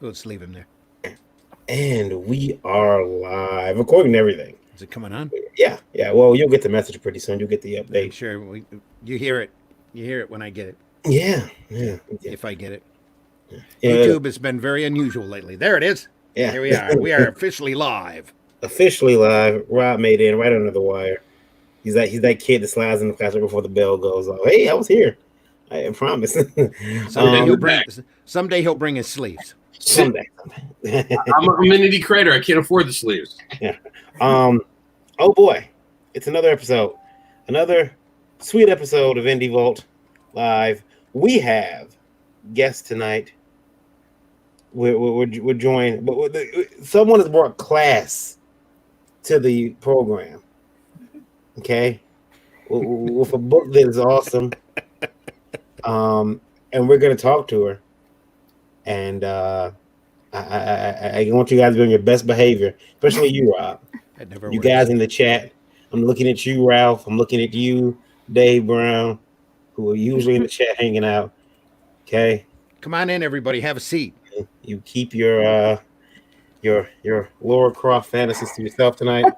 Let's leave him there. And we are live, according to everything. Is it coming on? Yeah. Well, you'll get the message pretty soon. You'll get the I'm update. sure you hear it. You hear it when I get it. Yeah. If I get it. Yeah. YouTube has been very unusual lately. There it is. Yeah. Here we are. We are officially live. Officially live. Rob made in right under the wire. He's that kid that slides in the class right before the bell goes off. Hey, I was here. I promise. Someday he'll bring his sleeves. Someday. I'm an indie creator. I can't afford the sleeves. Yeah. Oh boy, it's another episode, another sweet episode of Indie Vault Live. We have guests tonight. We're joined, but someone has brought class to the program. Okay, with a book that is awesome. And we're gonna talk to her, and I want you guys to be on your best behavior, especially you, Rob. You guys in the chat. I'm looking at you, Ralph. I'm looking at you, Dave Brown, who are usually in the chat hanging out. Okay. Come on in, everybody. Have a seat. You keep your Laura Croft fantasies to yourself tonight.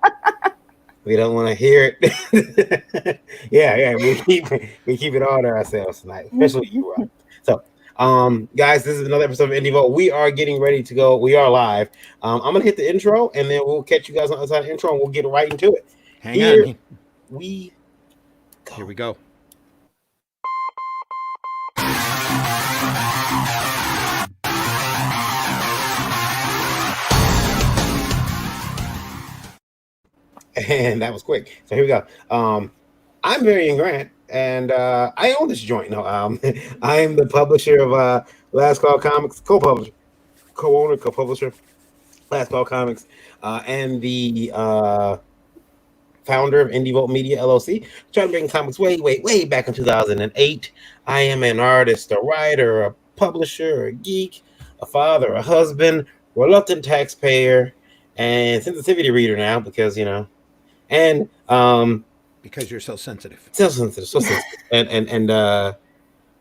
We don't want to hear it. yeah. We keep it all to ourselves tonight, especially you, Rob. So, guys, this is another episode of Indie Vault. We are getting ready to go. We are live. I'm gonna hit the intro, and then we'll catch you guys on the other side of the intro, and we'll get right into it. Hang on. Here we go. And that was quick. So here we go. I'm Varian Grant, and I own this joint. No, I am the publisher of Last Call Comics, co-publisher, co-owner, co-publisher, Last Call Comics, and the founder of Indie Vault Media LLC. Trying to bring comics way back in 2008. I am an artist, a writer, a publisher, a geek, a father, a husband, reluctant taxpayer, and sensitivity reader now because and because you're so sensitive. So sensitive. and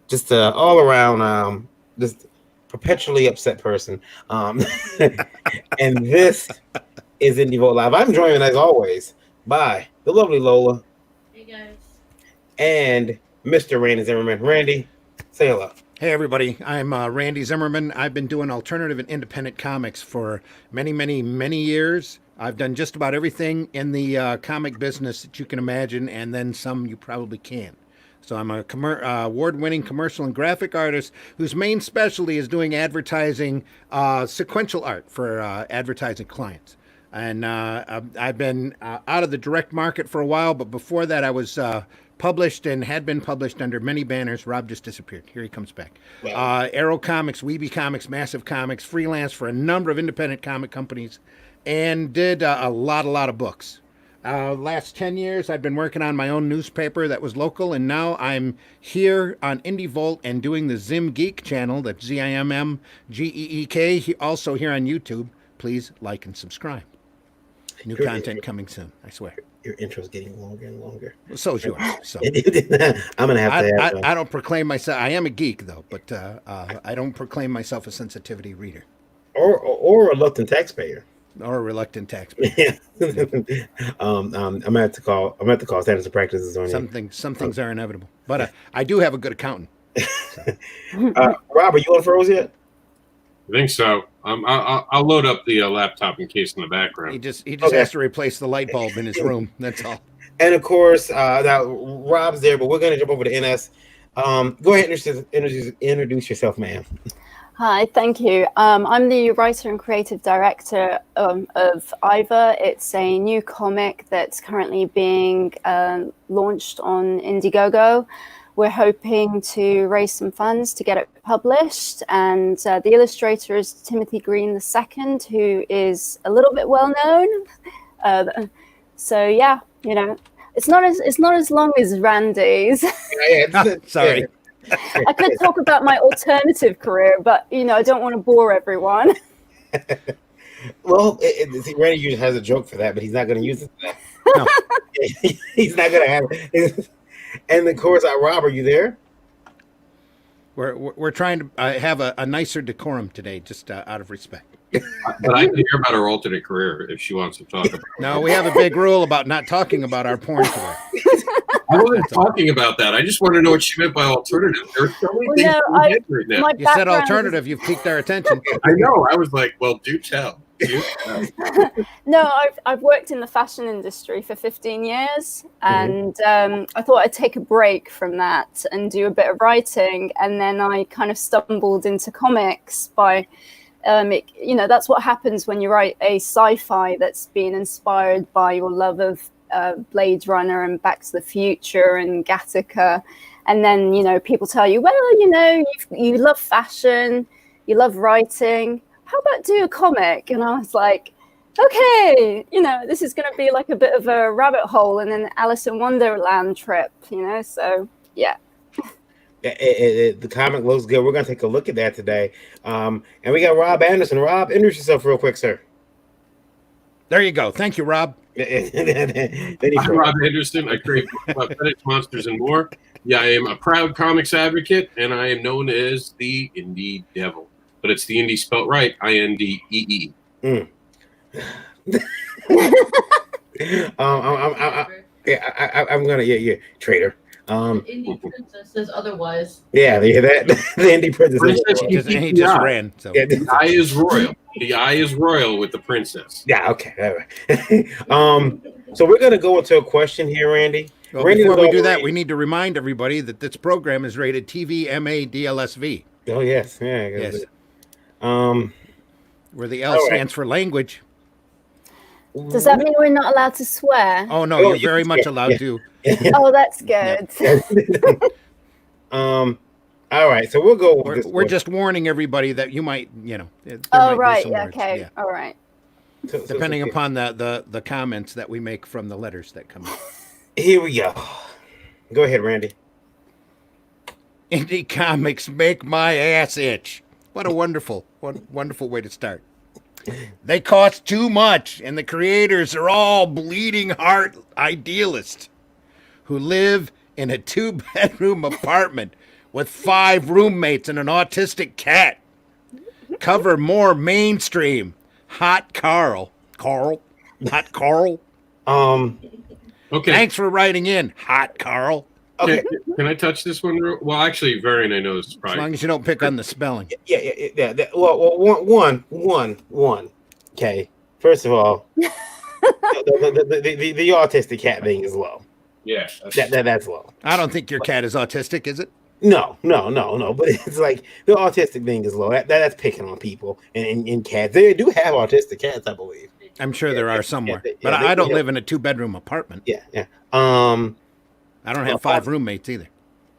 just all around just perpetually upset person. And this is Indie Vault Live. I'm joined as always by the lovely Lola. Hey guys. And Mr. Randy Zimmerman. Randy, say hello. Hey everybody, I'm Randy Zimmerman. I've been doing alternative and independent comics for many years. I've done just about everything in the comic business that you can imagine, and then some you probably can't. So I'm a award-winning commercial and graphic artist whose main specialty is doing advertising, sequential art for advertising clients. And I've been out of the direct market for a while, but before that I was published and had been published under many banners. Rob just disappeared. Here he comes back. Wow. Arrow Comics, Weeby Comics, Massive Comics, freelance for a number of independent comic companies, and did a lot of books. Last 10 years, I've been working on my own newspaper that was local, and now I'm here on Indie Vault and doing the Zim Geek channel, that's ZIMMGEEK, also here on YouTube. Please like and subscribe. New content coming soon, I swear. Your intro's getting longer and longer. Well, so is yours. So I'm gonna have to. I don't proclaim myself. I am a geek though, but I don't proclaim myself a sensitivity reader, or a reluctant taxpayer, or a reluctant taxpayer. Yeah. I'm gonna have to call standards and practices on you. Some things are inevitable, but I do have a good accountant. So. Rob, are you on Froze yet? I think so. I'll load up the laptop in case in the background. He just has to replace the light bulb in his room. That's all. And of course, now Rob's there, but we're going to jump over to NS. Go ahead and introduce yourself, ma'am. Hi, thank you. I'm the writer and creative director of EYVA. It's a new comic that's currently being launched on Indie GoGo. We're hoping to raise some funds to get it published, and the illustrator is Timothy Green II, who is a little bit well known. So yeah, it's not as long as Randy's. Sorry. I could talk about my alternative career, but I don't want to bore everyone. Well, Randy usually has a joke for that, but he's not going to use it for that. No. He's not going to have it. And of course, Rob, are you there? We're trying to have a nicer decorum today, just out of respect. But I can hear about her alternate career if she wants to talk about it. No, we have a big rule about not talking about our porn career. I wasn't talking about that. I just want to know what she meant by alternative. There are so many things no, in my head right now. my You said background alternative. You've piqued our attention. I know. I was like, well, do tell. Do tell. No, I've worked in the fashion industry for 15 years, and I thought I'd take a break from that and do a bit of writing, and then I kind of stumbled into comics by, that's what happens when you write a sci-fi that's been inspired by your love of Blade Runner and Back to the Future and Gattaca, and then people tell you, well, you love fashion, you love writing. How about do a comic? And I was like, okay, this is going to be like a bit of a rabbit hole and an Alice in Wonderland trip, so yeah. The comic looks good. We're going to take a look at that today. And we got Rob Anderson. Rob, introduce yourself real quick, sir. There you go. Thank you, Rob. I'm Rob Anderson. I create FedEx monsters and more. Yeah, I am a proud comics advocate, and I am known as the Indie Devil. But it's the Indie spelt right, INDEE. I'm gonna traitor. Indie Princess says otherwise. Yeah, you hear that? The Indie Princess. He just ran. So The eye is royal. The eye is royal with the princess. Yeah. Okay. All right. So we're gonna go into a question here, Randy. well, Randy, before we do that, we need to remind everybody that this program is rated TV MA DLSV, Oh yes. Yeah. Yes. Um. where the L All right. stands for language. Does that mean we're not allowed to swear? Oh no, Oh, you're you very can much swear. allowed Yeah. to. Oh, that's good. All right. So we'll go. With this We're one. just warning everybody that you might, there Oh, might be right. some Yeah, words, okay. yeah. All right. Depending upon the comments that we make from the letters that come in. Here we go. Go ahead, Randy. Indie comics make my ass itch. What a wonderful way to start. They cost too much, and the creators are all bleeding heart idealists who live in a 2-bedroom apartment with 5 roommates and an autistic cat. Cover more mainstream. Hot Carl. Hot Carl. Okay. Thanks for writing in, Hot Carl. Okay. Can I touch this one? Well, actually, Varian, I know this is As probably. long as you don't pick on the spelling. Yeah. Well, one. Okay. First of all, the autistic cat thing is low. Yeah. That's low. I don't think your cat is autistic, is it? No. But it's like the autistic thing is low. That's picking on people and cats. They do have autistic cats, I believe. I'm sure there are somewhere. yeah, But they- I don't yeah. live in a 2-bedroom apartment. Yeah. I don't have 5 roommates either.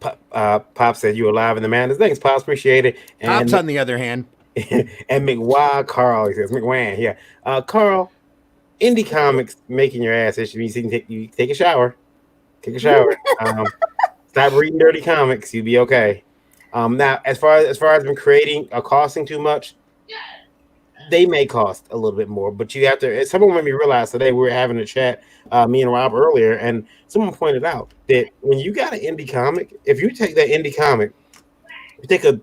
Pop said you were live in the madness. Thanks, Pops. Appreciate it. Pops, on the other hand, And McWild Carl, he says McWan. Yeah. Carl, indie comics making your ass itch. You take a shower. Take a shower. Stop reading dirty comics. You'll be okay. Now, as far as been creating or costing too much, they may cost a little bit more, but you have to. Someone made me realize today we were having a chat, me and Rob earlier, and someone pointed out that when you got an indie comic, if you take that indie comic, you take a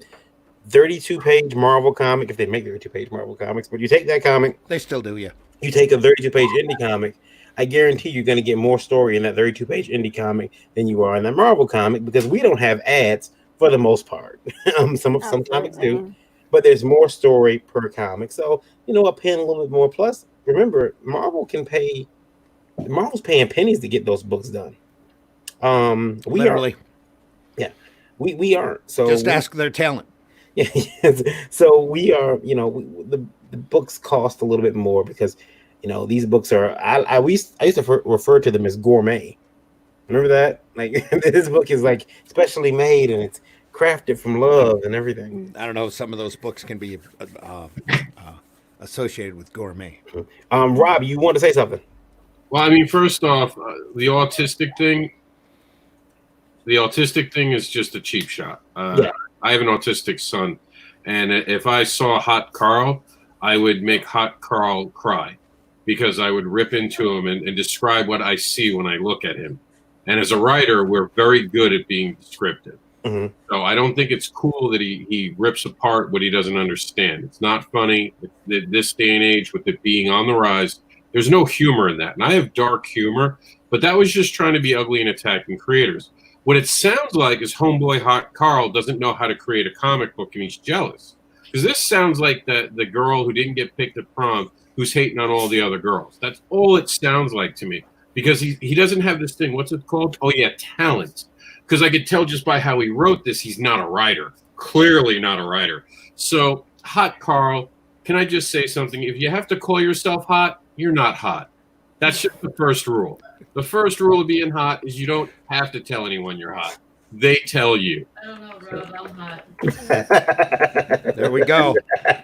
32-page Marvel comic, if they make 32-page Marvel comics, but you take that comic, they still do, yeah. you take a 32-page indie comic, I guarantee you're going to get more story in that 32-page indie comic than you are in that Marvel comic because we don't have ads for the most part. Some comics do, but there's more story per comic. So, paying a little bit more. Plus, remember, Marvel's paying pennies to get those books done. Literally. We aren't. So Just ask their talent. Yeah. So we are, the books cost a little bit more because, these books are, I used to refer to them as gourmet. Remember that? Like this book is like specially made and it's crafted from love and everything. I don't know if some of those books can be associated with gourmet. Rob, you want to say something? Well, I mean, first off, the autistic thing is just a cheap shot. Yeah. I have an autistic son, and if I saw Hot Carl, I would make Hot Carl cry because I would rip into him and describe what I see when I look at him. And as a writer, we're very good at being descriptive. Mhm. So I don't think it's cool that he rips apart what he doesn't understand. It's not funny. This day and age, with it being on the rise, there's no humor in that. And I have dark humor, but that was just trying to be ugly and attacking creators. What it sounds like is homeboy Hot Carl doesn't know how to create a comic book and he's jealous. Because this sounds like the girl who didn't get picked at prom who's hating on all the other girls. That's all it sounds like to me. Because he doesn't have this thing. What's it called? Oh, yeah, talent. Because I could tell just by how he wrote this, he's not a writer. Clearly not a writer. So, Hot Carl, can I just say something? If you have to call yourself hot, you're not hot. That's just the first rule. The first rule of being hot is you don't have to tell anyone you're hot. They tell you. I don't know, Rob. I'm hot. There we go.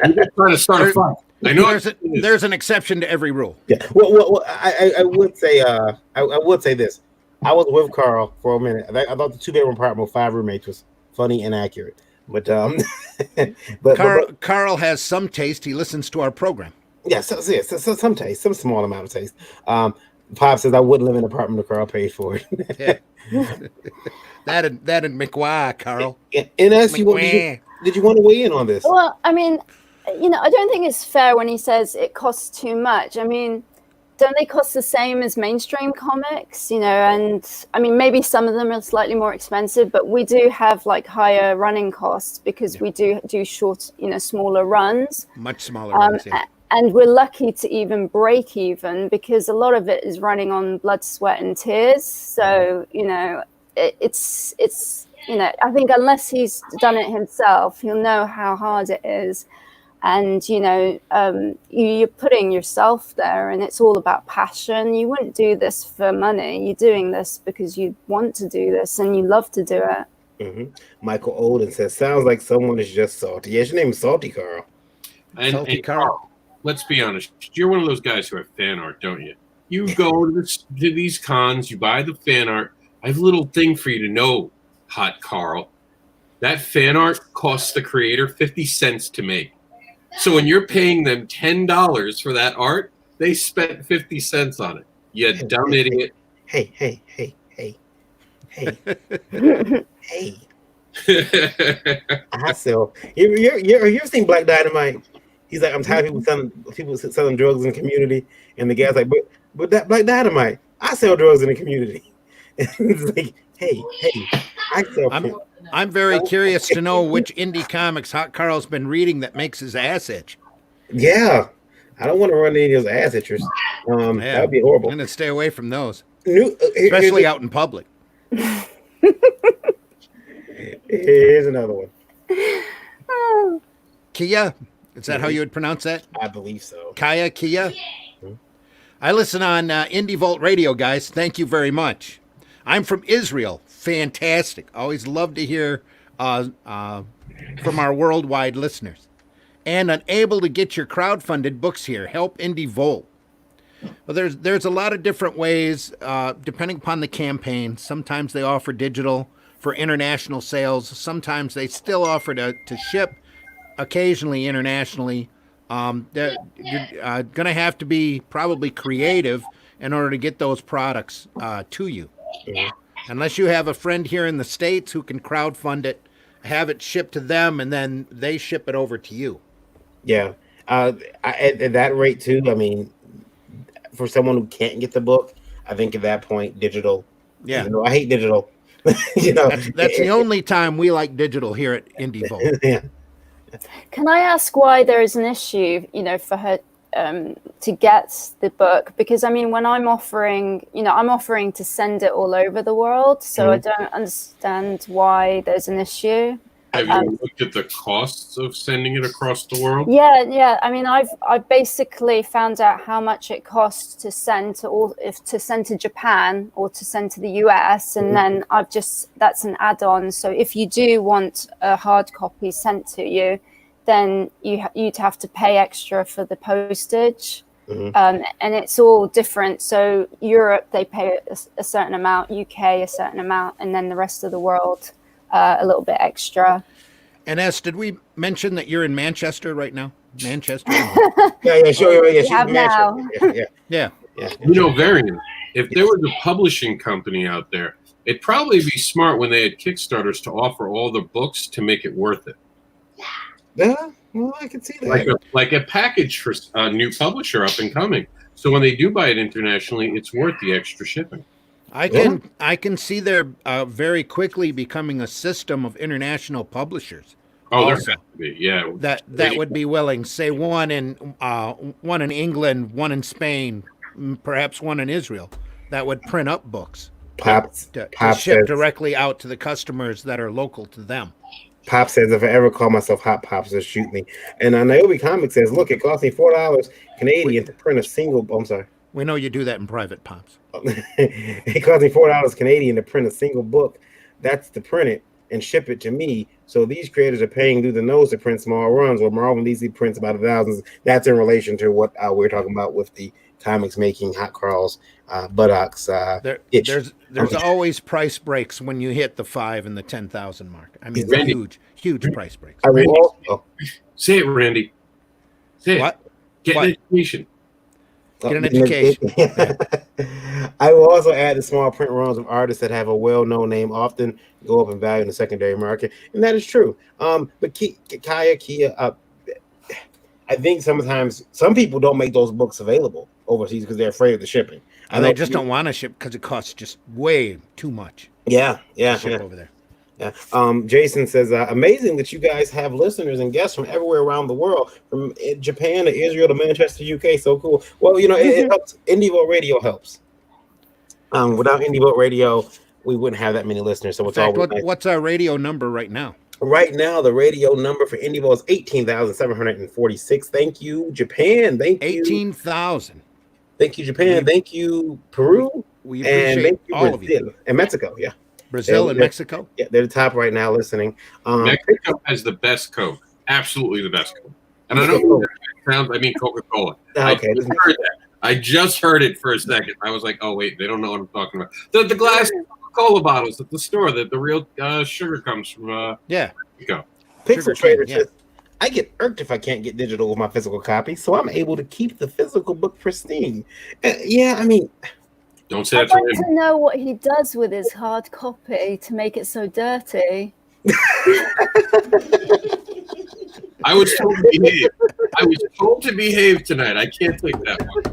You're just trying to start a fight. I know There's an exception to every rule. Yeah. Well, I would say I would say this. I was with Carl for a minute. I thought the 2-bedroom apartment with 5 roommates was funny and accurate. But Carl has some taste. He listens to our program. Yeah, so some taste, some small amount of taste. Pop says I wouldn't live in an apartment if Carl paid for it. Yeah. that and McWah, Carl. And as did you want to weigh in on this? Well, I mean, I don't think it's fair when he says it costs too much. I mean, don't they cost the same as mainstream comics? And I mean, maybe some of them are slightly more expensive, but we do have like higher running costs because we do short, smaller runs. Much smaller runs, yeah. And we're lucky to even break even because a lot of it is running on blood, sweat, and tears. So, it's I think unless he's done it himself, he'll know how hard it is. And, you're putting yourself there and it's all about passion. You wouldn't do this for money. You're doing this because you want to do this and you love to do it. Mm-hmm. Michael Olden says, sounds like someone is just salty. Yes, your name is Salty Carl. And Carl, let's be honest. You're one of those guys who have fan art, don't you? You go to these cons, you buy the fan art. I have a little thing for you to know, Hot Carl. That fan art costs the creator 50 cents to make. So when you're paying them $10 for that art, they spent 50 cents on it. You dumb idiot. Hey. I sell. You ever seen Black Dynamite? He's like, I'm tired of people selling drugs in the community, and the guy's like, but that Black Dynamite, I sell drugs in the community. It's like, hey, I sell. I'm very curious to know which indie comics Hot Carl's been reading that makes his ass itch. Yeah, I don't want to run any of those ass itchers. That would be horrible. I'm going to stay away from those, especially out in public. Here's another one. Kia, is that how you would pronounce that? I believe so. Kia? Mm-hmm. I listen on Indie Vault Radio, guys. Thank you very much. I'm from Israel. Fantastic. Always love to hear from our worldwide listeners. And unable to get your crowdfunded books here. Help Indie Vault. Well, there's a lot of different ways, depending upon the campaign. Sometimes they offer digital for international sales. Sometimes they still offer to ship occasionally internationally. You're going to have to be probably creative in order to get those products to you. Mm-hmm. Unless you have a friend here in the States who can crowdfund it, have it shipped to them, and then they ship it over to you. Yeah. At that rate, too, I mean, for someone who can't get the book, I think at that point, digital. Yeah. I hate digital. That's the only time we like digital here at Indie Vault. Yeah. Can I ask why there is an issue, for her to get the book? Because I mean, when I'm offering to send it all over the world, so I don't understand why there's an issue. Have you looked at the costs of sending it across the world? Yeah. I mean, I've basically found out how much it costs to send to Japan or to send to the US, and then that's an add-on. So if you do want a hard copy sent to you, then you'd have to pay extra for the postage. And it's all different. So Europe, they pay a certain amount, UK a certain amount, and then the rest of the world a little bit extra. And did we mention that you're in Manchester right now? Manchester? Yeah, sure. Yeah, now. Yeah. Variant. if there was a publishing company out there, it'd probably be smart when they had Kickstarters to offer all the books to make it worth it. Yeah, well, I can see that. Like a package for a new publisher up and coming. So when they do buy it internationally, it's worth the extra shipping. I can see there very quickly becoming a system of international publishers. Oh, there also, has to be, yeah. That would be willing. Say one in England, one in Spain, perhaps one in Israel. That would print up books to ship directly out to the customers that are local to them. Pop says, if I ever call myself Hot Pops, just shoot me. And Niobe Comics says, look, it cost me $4 Canadian to print a single. I'm sorry. We know you do that in private, Pops. It cost me $4 Canadian to print a single book. That's to print it and ship it to me. So these creators are paying through the nose to print small runs, where Marvel easily prints about thousands. That's in relation to what we're talking about with the comics making hot crawls, buttocks. There's always price breaks when you hit the 5 and the 10,000 mark. I mean, huge price breaks. Say it, Randy. Say what? It. Get an education. Get an education. I will also add the small print runs of artists that have a well-known name often go up in value in the secondary market, and that is true. But Kia, I think sometimes some people don't make those books available overseas because they're afraid of the shipping. And they just don't want to ship because it costs just way too much. Yeah. Over there. Yeah. Jason says, amazing that you guys have listeners and guests from everywhere around the world, from Japan to Israel to Manchester, UK. So cool. Well, it helps. Indie Vote Radio helps. Without Indie Vote Radio, we wouldn't have that many listeners. So what's our radio number right now? Right now, the radio number for Indie Vote is 18,746. Thank you, Japan. Thank you. 18,000. Thank you, Japan. Thank you, Peru. We appreciate thank you, all Brazil, of you. And Mexico, yeah. Brazil and Mexico? Yeah, they're the top right now listening. Mexico has the best Coke. Absolutely the best Coke. And I don't know what that sounds. I mean Coca-Cola. Okay. I just heard it for a second. I was like, oh, wait, they don't know what I'm talking about. The glass Coca-Cola bottles at the store, that the real sugar comes from Mexico. Pixel Trader says, I get irked if I can't get digital with my physical copy, so I'm able to keep the physical book pristine. I mean... Don't say that I'd like to know what he does with his hard copy to make it so dirty. I was told to behave. I was told to behave tonight. I can't take that one.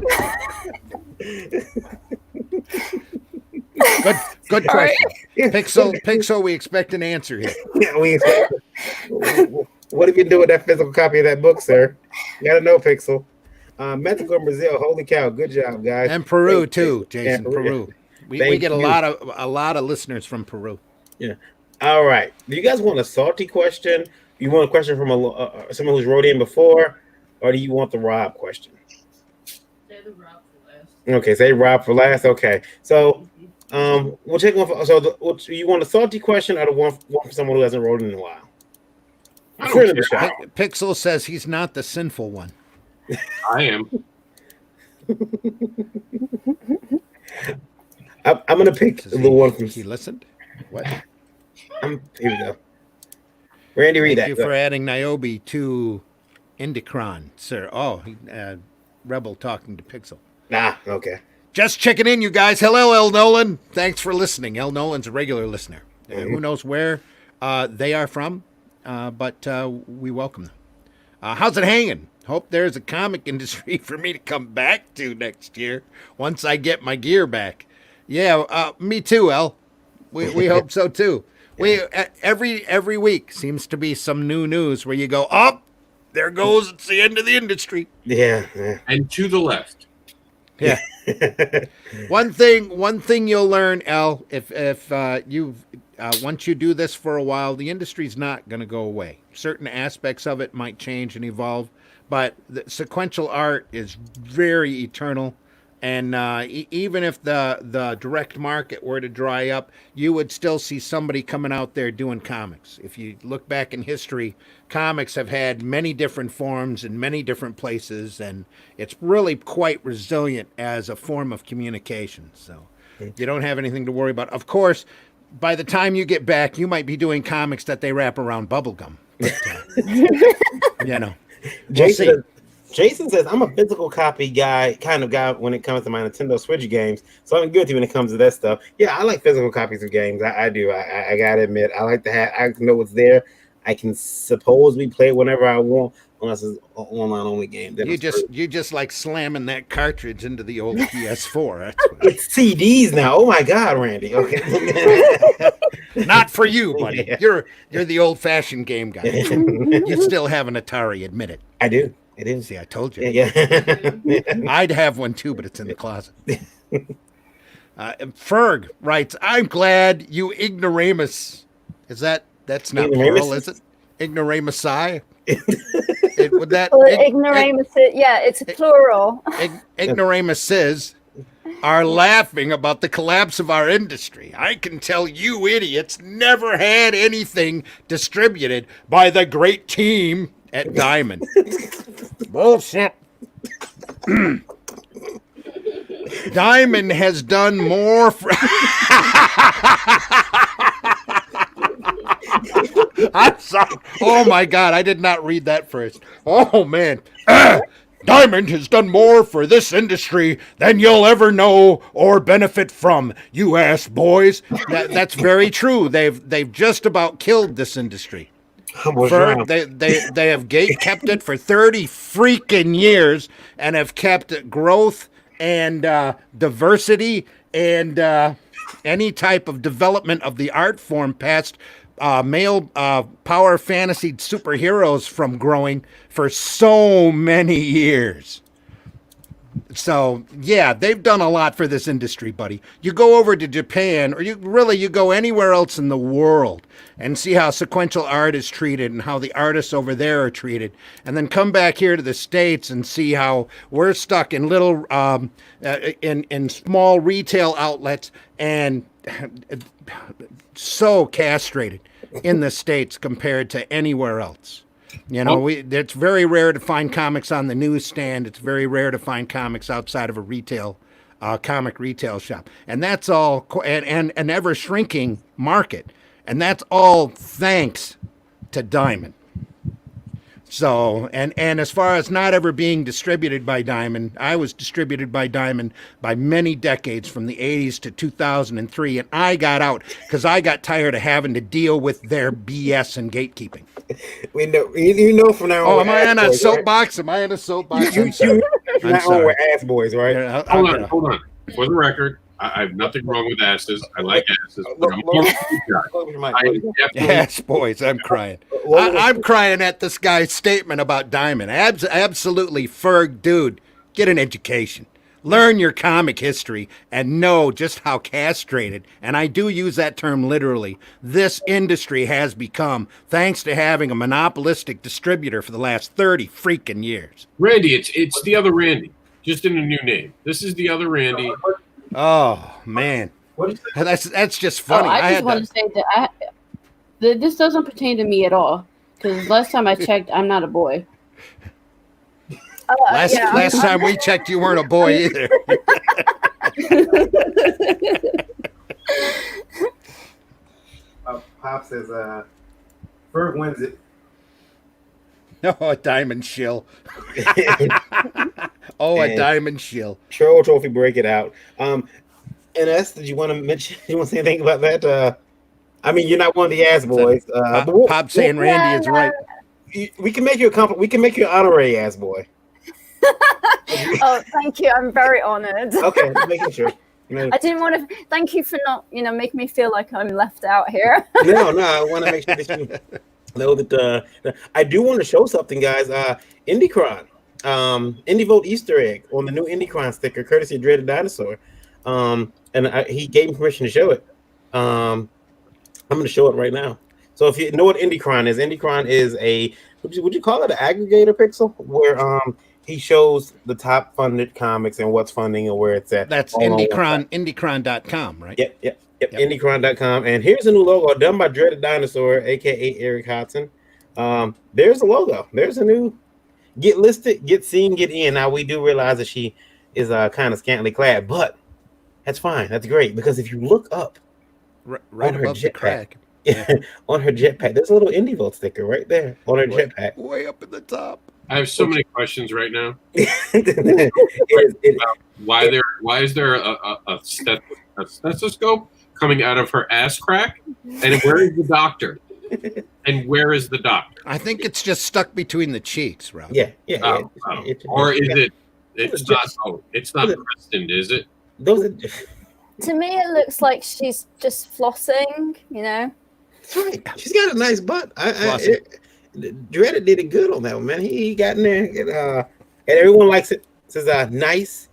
Good question. Right. Pixel, we expect an answer here. Yeah, we expect. What have you do with that physical copy of that book, sir? You gotta know, Pixel. Mexico and Brazil, holy cow, good job, guys. And Peru too, Jason. Peru. We get a lot of listeners from Peru. Yeah. All right. Do you guys want a salty question? Do you want a question from someone who's wrote in before, or do you want the Rob question? Say the Rob for last. Okay, say Rob for last. Okay, so we'll take one. You want a salty question or the one from someone who hasn't wrote in a while? Pixel says he's not the sinful one. I am. I'm gonna pick the one from. He listened. What? Here we go. Randy, read that. Thank you for adding Niobe to Indicron, sir. Oh, Rebel talking to Pixel. Okay. Just checking in, you guys. Hello, El Nolan. Thanks for listening. El Nolan's a regular listener. Who knows where they are from, but we welcome them. How's it hanging? Hope there's a comic industry for me to come back to next year once I get my gear back. Yeah, me too, El. We hope so too. We every week seems to be some new news where you go, there goes, it's the end of the industry. Yeah. And to the left. Yeah. One thing you'll learn, El, if you've once you do this for a while, the industry's not going to go away. Certain aspects of it might change and evolve, but the sequential art is very eternal. And even if the direct market were to dry up, you would still see somebody coming out there doing comics. If you look back in history, comics have had many different forms in many different places, and it's really quite resilient as a form of communication. So you don't have anything to worry about. Of course, by the time you get back, you might be doing comics that they wrap around bubblegum. But, Jason Jason says, I'm a physical copy guy, kind of guy when it comes to my Nintendo Switch games. So I'm guilty when it comes to that stuff. Yeah, I like physical copies of games. I do. I gotta admit, I like to have. I know what's there. I can supposedly play it whenever I want, unless it's an online only game. Then You just like slamming that cartridge into the old PS4. That's what it's CDs now. Oh my God, Randy. Okay. Not for you, buddy. Yeah. You're the old-fashioned game guy. You still have an Atari, admit it. I do. It is. See, I told you. Yeah. I'd have one too, but it's in the closet. Ferg writes, I'm glad you ignoramus. That's not plural, is it? Ignoramusi? Would that ignoramus, yeah, it's plural. Ignoramuses are laughing about the collapse of our industry. I can tell you idiots never had anything distributed by the great team at Diamond. Bullshit. Diamond has done more for... I'm sorry. Oh my God, I did not read that first. Oh man. Diamond has done more for this industry than you'll ever know or benefit from, you ass boys. That's very true. They've just about killed this industry. They have kept it for 30 freaking years and have kept growth and diversity and any type of development of the art form past male power fantasy superheroes from growing for so many years. So, yeah, they've done a lot for this industry, buddy. You go over to Japan, or you go anywhere else in the world and see how sequential art is treated and how the artists over there are treated. And then come back here to the States and see how we're stuck in little, in small retail outlets and so castrated in the States compared to anywhere else. You know, it's very rare to find comics on the newsstand. It's very rare to find comics outside of a comic retail shop. And that's all, and an ever shrinking market. And that's all thanks to Diamond. So, and as far as not ever being distributed by Diamond, I was distributed by Diamond by many decades from the 80s to 2003, and I got out because I got tired of having to deal with their BS and gatekeeping. We know, you know from now on. Oh, am I on a soapbox? Am I on a soapbox? I'm sorry. I'm sorry. We're ass boys, right? Yeah, Hold on. For the record, I have nothing wrong with asses. I like asses. But I'm more Yes, boys, I'm crying. I'm crying at this guy's statement about Diamond. Absolutely, Ferg, dude, get an education. Learn your comic history and know just how castrated, and I do use that term literally, this industry has become thanks to having a monopolistic distributor for the last 30 freaking years. Randy, it's the other Randy, just in a new name. This is the other Randy. Oh, man. That's just funny. I just want to say that this doesn't pertain to me at all. Because last time I checked, I'm not a boy. Last time we checked, you weren't a boy either. Pop says, Ferg wins it. Oh, a diamond shill. A diamond shill. Troll trophy, break it out. And S, did you want to mention? You want to say anything about that? I mean, you're not one of the ass boys. Pop saying Randy is right. We can make you a we can make you an honorary ass boy. Oh, thank you. I'm very honored. Okay, making sure. I didn't want to. Thank you for not, making me feel like I'm left out here. No, I want to make sure that you know that. I do want to show something, guys. IndieCron, IndieVote Easter egg on the new IndieCron sticker, courtesy of Dreaded Dinosaur. And he gave me permission to show it. I'm going to show it right now. So if you know what IndieCron is a would you call it an aggregator pixel where he shows the top funded comics and what's funding and where it's at. That's IndieCron.com, right? Yep. IndieCron.com. And here's a new logo done by Dreaded Dinosaur, aka Eric Hodson. There's a logo. There's a new get listed, get seen, get in. Now we do realize that she is kind of scantily clad, but that's fine. That's great because if you look up right above the crack. On her jetpack, there's a little IndieVote sticker right there on her jetpack. Way up at the top. I have so many questions right now. It- Why is there a stethoscope coming out of her ass crack? And where is the doctor? And where is the doctor? I think it's just stuck between the cheeks, Rob. yeah. Or is it? It's not. Oh, it's not Preston, is it? Those are. To me, it looks like she's just flossing, you know? That's right. She's got a nice butt. Dreaded did it good on that one, man. He got in there, and everyone likes it. It says nice.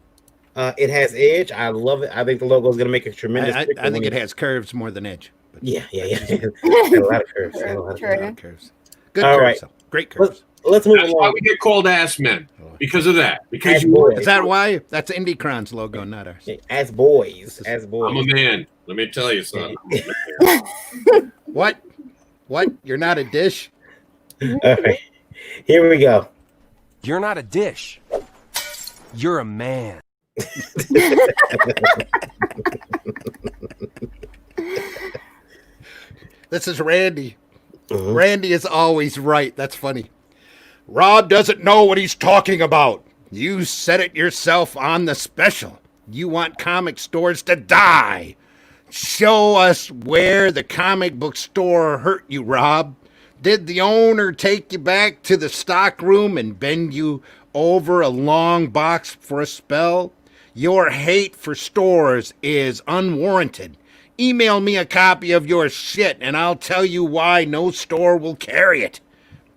It has edge. I love it. I think the logo is going to make a tremendous. I think it has curves more than edge. But Yeah. Got a lot of curves. a lot of curves. Good All curves, right. though. Great curves. Let's move That's why along. we get called ass men, because of that. Because Ass you. boys. Is that why? That's Indie logo, not ours. As boys. I'm a man. Let me tell you, son. What? You're not a dish? All right. Here we go. You're not a dish. You're a man. This is Randy. Mhm. Randy is always right. That's funny. Rob doesn't know what he's talking about. You said it yourself on the special. You want comic stores to die. Show us where the comic book store hurt you, Rob. Did the owner take you back to the stock room and bend you over a long box for a spell? Your hate for stores is unwarranted. Email me a copy of your shit and I'll tell you why no store will carry it.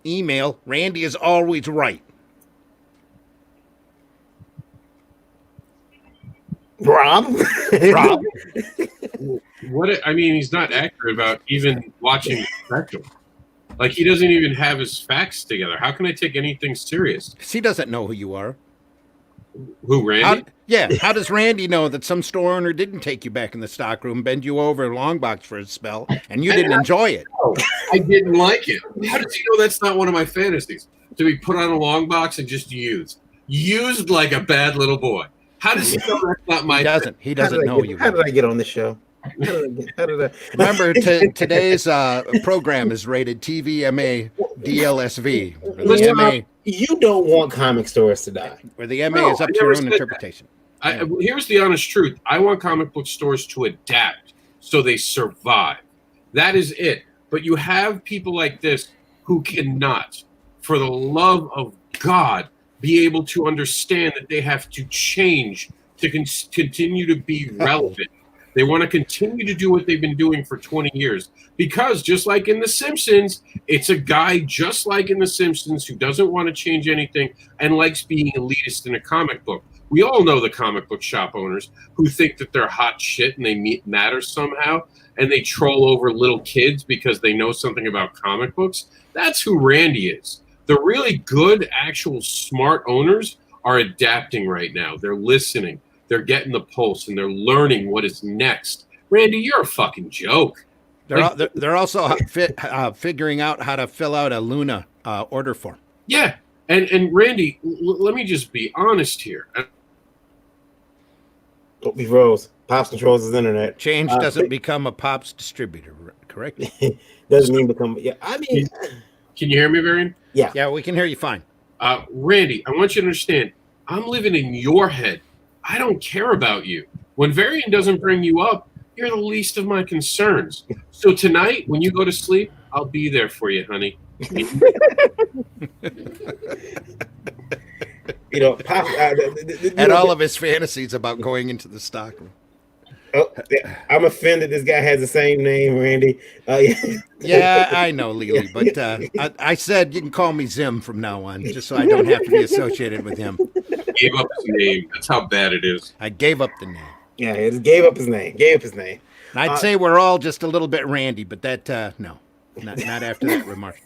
Email, Randy is always right. Rob. Rob? I mean, he's not accurate about even watching the special. Like, he doesn't even have his facts together. How can I take anything serious? He doesn't know who you are. Who, Randy? How does Randy know that some store owner didn't take you back in the stockroom, bend you over a long box for a spell, and you didn't enjoy it? I didn't like it. How does he know that's not one of my fantasies? To be put on a long box and just used. Used like a bad little boy. How does he know that's not my He doesn't know you. How did I get on this show? How did I? Remember, today's program is rated TVMA DLSV. Listen, The MA, You don't want comic stores to die. where the MA No, is up I to your never own said that. interpretation. Here's the honest truth. I want comic book stores to adapt so they survive. That is it. But you have people like this who cannot, for the love of God, be able to understand that they have to change to continue to be relevant. They want to continue to do what they've been doing for 20 years. Because just like in The Simpsons, it's a guy just like in The Simpsons who doesn't want to change anything and likes being elitist in a comic book. We all know the comic book shop owners who think that they're hot shit and they matter somehow, and they troll over little kids because they know something about comic books. That's who Randy is. The really good, actual smart owners are adapting right now. They're listening. They're getting the pulse, and they're learning what is next. Randy, you're a fucking joke. They're also figuring out how to fill out a Luna order form. Yeah, and Randy, let me just be honest here. Oh, he froze. Pops controls his internet. Change doesn't become a Pops distributor, correct? Doesn't mean become. Yeah, I mean. Can you hear me, Varian? Yeah, we can hear you fine. Randy, I want you to understand, I'm living in your head. I don't care about you. When Varian doesn't bring you up, you're the least of my concerns. So tonight, when you go to sleep, I'll be there for you, honey. You know, Pop, And all of his fantasies about going into the stockroom. Oh, I'm offended. This guy has the same name, Randy. Yeah, I know, Lily, but I said you can call me Zim from now on, just so I don't have to be associated with him. He gave up his name. That's how bad it is. I gave up the name. Yeah, he just gave up his name. I'd say we're all just a little bit Randy, but that no, not after that remark.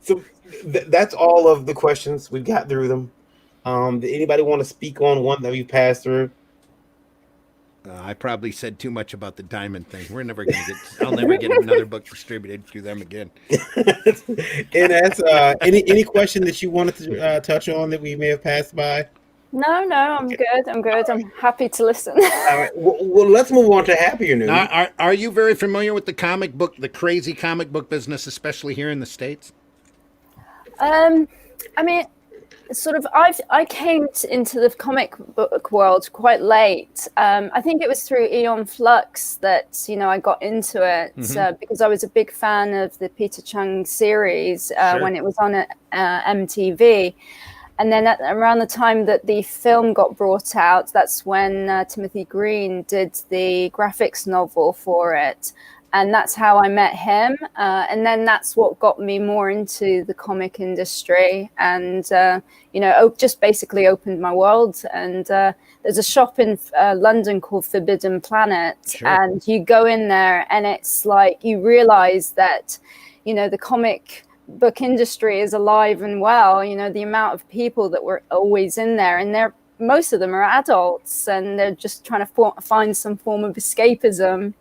So that's all of the questions. We've got through them. Did anybody want to speak on one that we passed through? I probably said too much about the diamond thing. We're never going to get. I'll never get another book distributed through them again. And that's any question that you wanted to touch on that we may have passed by. No, I'm good. I'm happy to listen. All right. Well, let's move on to happier news. Now, are you very familiar with the crazy comic book business, especially here in the States? I mean, sort of I came into the comic book world quite late. I think it was through Eon Flux that I got into it, because I was a big fan of the Peter Chung series when it was on MTV. And then around the time that the film got brought out, that's when Timothy Green did the graphics novel for it. And that's how I met him. And then that's what got me more into the comic industry and, just basically opened my world. And there's a shop in London called Forbidden Planet. Sure. And you go in there and it's like you realize that, the comic book industry is alive and well. The amount of people that were always in there, and most of them are adults and they're just trying to find some form of escapism.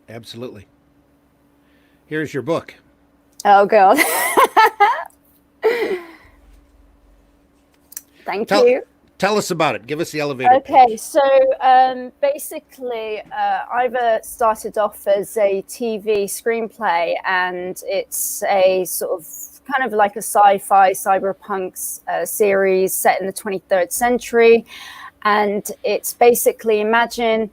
Absolutely. Here's your book. Oh, God. Thank you. Tell us about it. Give us the elevator Okay, pitch. so basically, EYVA started off as a TV screenplay, and it's a sort of kind of like a sci-fi cyberpunk series set in the 23rd century. And it's basically, imagine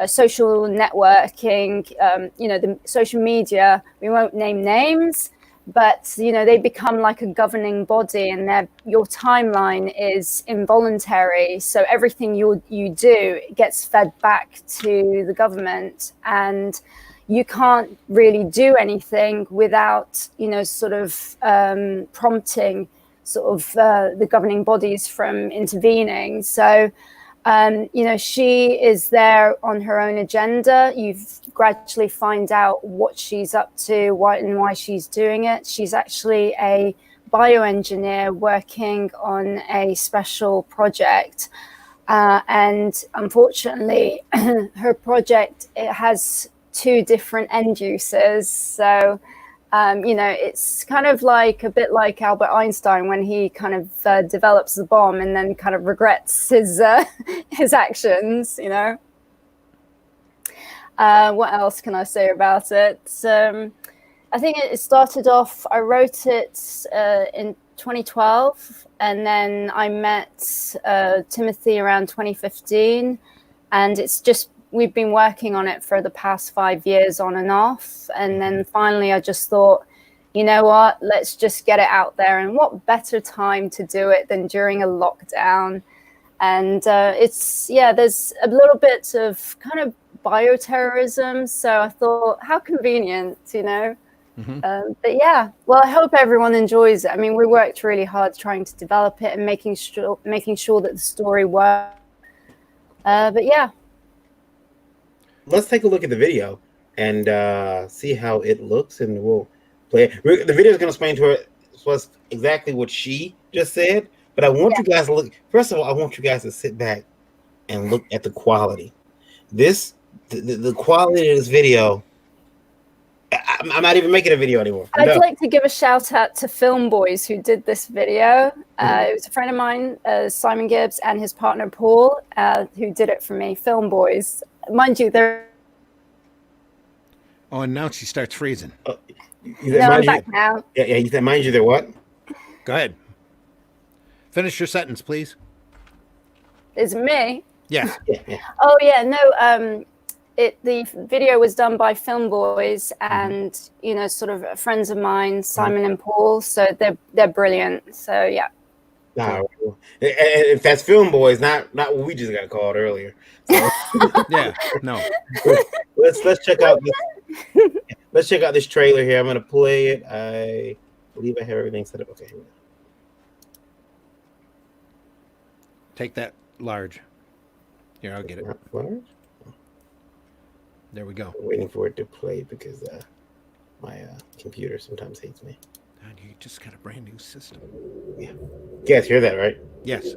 social networking, the social media, we won't name names, but, they become like a governing body, and your timeline is involuntary. So everything you do gets fed back to the government, and you can't really do anything without, prompting the governing bodies from intervening. So, she is there on her own agenda. You gradually find out what she's up to, why she's doing it. She's actually a bioengineer working on a special project. And unfortunately, her project, it has two different end users. So, it's kind of like a bit like Albert Einstein when he kind of develops the bomb and then kind of regrets his actions. What else can I say about it? I think it started off. I wrote it in 2012, and then I met Timothy around 2015, and it's just. We've been working on it for the past 5 years on and off. And then finally, I just thought, you know what, let's just get it out there. And what better time to do it than during a lockdown? And there's a little bit of kind of bioterrorism. So I thought, how convenient, Mm-hmm. But yeah, well, I hope everyone enjoys it. I mean, we worked really hard trying to develop it and making sure that the story worked. But yeah. Let's take a look at the video and see how it looks, and we'll play it. The video is going to explain to us exactly what she just said, but I want you guys to look. First of all, I want you guys to sit back and look at the quality. The quality of this video. I'm not even making a video anymore. I'd like to give a shout out to Film Boys who did this video. It was a friend of mine, Simon Gibbs, and his partner Paul, who did it for me. Film Boys. Mind you, they're. Oh, and now she starts freezing. I'm back now. Yeah. You said, mind you, they're what? Go ahead. Finish your sentence, please. Is it me? Yes. Yeah. Oh yeah, no. The video was done by Film Boys and sort of friends of mine, Simon and Paul. So they're brilliant. So yeah. If that's Film Boys, not what we just got called earlier. So. Yeah, no. Let's check out this. Let's check out this trailer here. I'm gonna play it. I believe I have everything set up. Okay. Here we go. Take that large. Here, I'll get it. Not large? There we go. I'm waiting for it to play because my computer sometimes hates me. God, you just got a brand new system. Yeah. You guys hear that, right? Yes.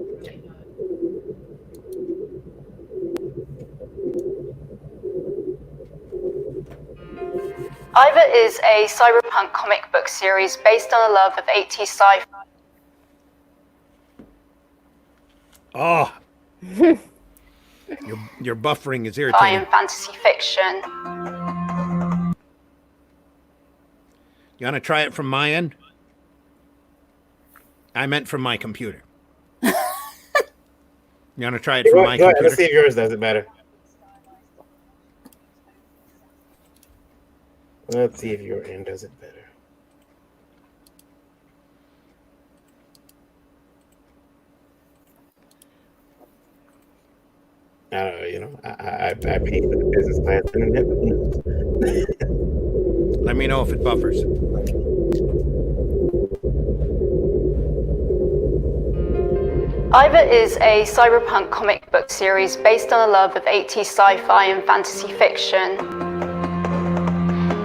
EYVA is a cyberpunk comic book series based on a love of 80s sci-fi. Oh. Your buffering is irritating. And fantasy fiction. You want to try it from my end? I meant from my computer. You want to try it Go from ahead, my go ahead. computer? Let's see if yours does it better. Let's see if your end does it better. I don't know, you know, I paid for the business class internet. But who knows? Let me know if it buffers. EYVA is a cyberpunk comic book series based on a love of 80s sci-fi and fantasy fiction.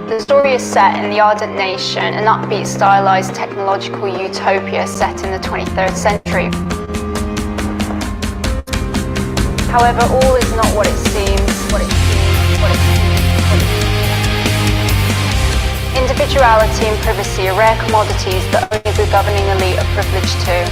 The story is set in the Ardent Nation, an upbeat, stylized technological utopia set in the 23rd century. However, all is not what it seems. Individuality and privacy are rare commodities that only the governing elite are privileged to.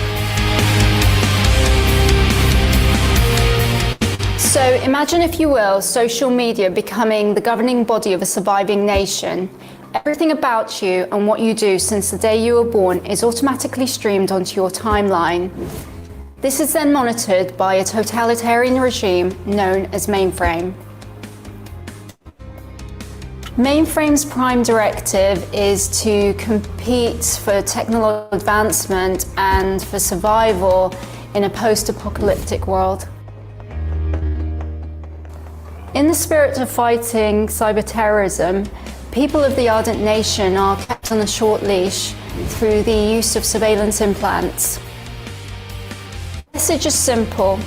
So imagine, if you will, social media becoming the governing body of a surviving nation. Everything about you and what you do since the day you were born is automatically streamed onto your timeline. This is then monitored by a totalitarian regime known as Mainframe. Mainframe's prime directive is to compete for technological advancement and for survival in a post-apocalyptic world. In the spirit of fighting cyber-terrorism, people of the Ardent Nation are kept on a short leash through the use of surveillance implants. The message is simple: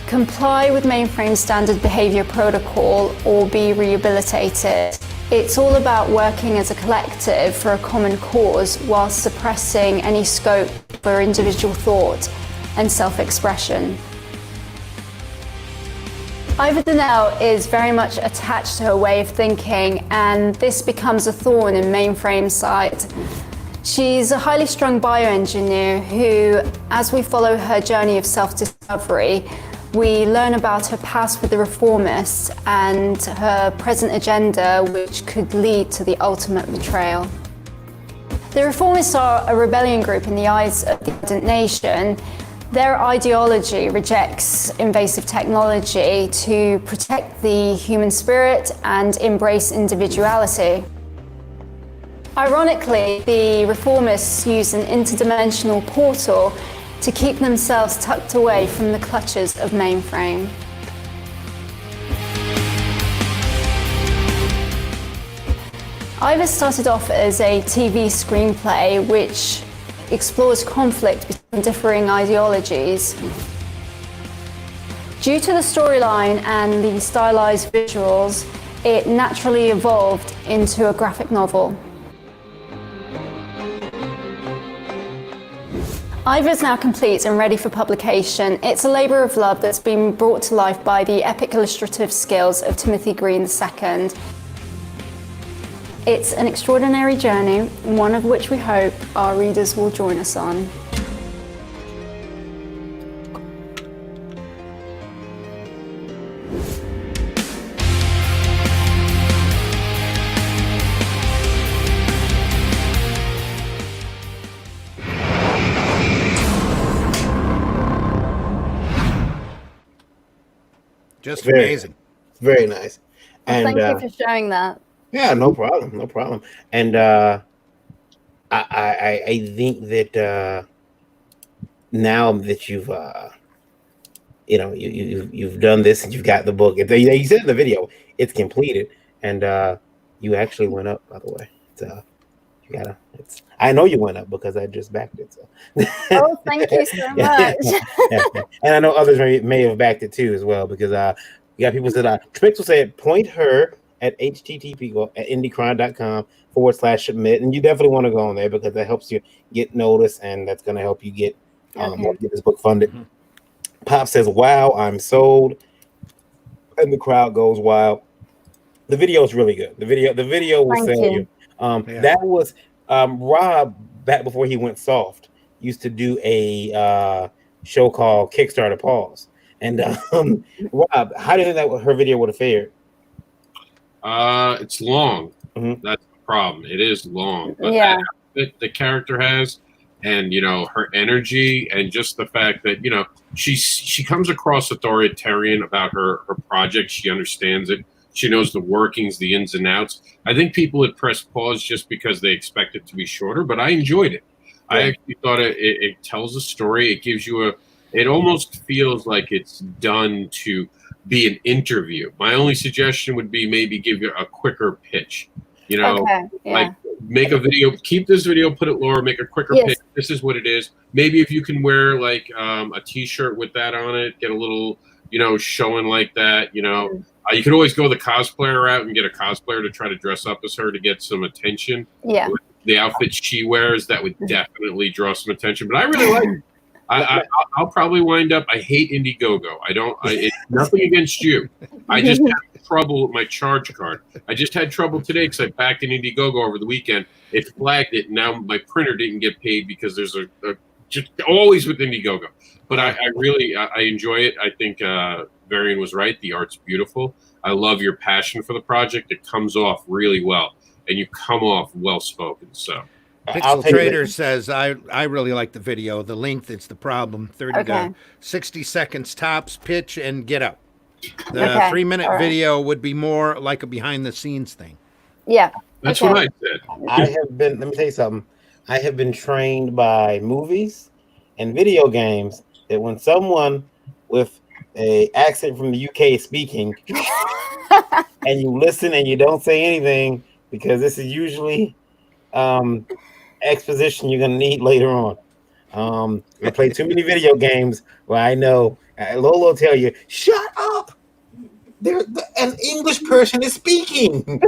comply with Mainframe's standard behavior protocol or be rehabilitated. It's all about working as a collective for a common cause while suppressing any scope for individual thought and self-expression. EYVA Now is very much attached to her way of thinking, and this becomes a thorn in Mainframe's side. She's a highly strung bioengineer who, as we follow her journey of self-discovery, we learn about her past with the reformists and her present agenda, which could lead to the ultimate betrayal. The reformists are a rebellion group in the eyes of the Ardent Nation. Their ideology rejects invasive technology to protect the human spirit and embrace individuality. Ironically, the reformists use an interdimensional portal to keep themselves tucked away from the clutches of Mainframe. EYVA started off as a TV screenplay which explores conflict between differing ideologies. Due to the storyline and the stylized visuals, it naturally evolved into a graphic novel. EYVA is now complete and ready for publication. It's a labour of love that's been brought to life by the epic illustrative skills of Timothy Green II. It's an extraordinary journey, one of which we hope our readers will join us on. Just Very amazing. Very nice. And Thank you for showing that. yeah, no problem, no problem. And I think that now that you've you've done this and you've got the book. You said in the video it's completed, and you actually went up. By the way, you gotta. I know you went up because I just backed it. So. Oh, thank you so much. Yeah. And I know others may have backed it too as well, because you got people said Spixel said point her at http://indiecrime.com/submit, and you definitely want to go on there because that helps you get noticed, and that's going to help you get get this book funded. Mm-hmm. Pop says, "Wow, I'm sold," and the crowd goes wild. The video is really good. The video will sell you. That was Rob, back before he went soft, used to do a show called Kickstarter Pause. And Rob, how do you think that her video would have fared? It's long. Mm-hmm. That's the problem. It is long. But the character has, and her energy, and just the fact that she comes across authoritarian about her project. She understands it. She knows the workings, the ins and outs. I think people had pressed pause just because they expect it to be shorter, but I enjoyed it. Yeah. I actually thought it tells a story. It gives you it almost feels like it's done to be an interview. My only suggestion would be maybe give you a quicker pitch. Okay, yeah. Like make a video, keep this video, put it lower, make a quicker pitch. This is what it is. Maybe if you can wear like a t-shirt with that on it, get a little, showing like that, you could always go the cosplayer route and get a cosplayer to try to dress up as her to get some attention. Yeah. With the outfit she wears, that would definitely draw some attention. But I really like it. I'll probably wind up. I hate Indie GoGo. It's nothing against you. I just had trouble with my charge card. I just had trouble today because I backed in Indie GoGo over the weekend. It flagged it. And now my printer didn't get paid because there's just always with Indie GoGo. But I really enjoy it. I think Varian was right. The art's beautiful. I love your passion for the project. It comes off really well, and you come off well spoken. So. Pixel Trader says, I really like the video. The length, it's the problem. 30 to 60 seconds tops, pitch, and get up. The 3-minute video would be more like a behind-the-scenes thing. Yeah. That's what I said. Let me tell you something. I have been trained by movies and video games that when someone with an accent from the UK is speaking, and you listen and you don't say anything, because this is usually exposition you're going to need later on. I play too many video games where I know Lolo will tell you, shut up. An English person is speaking.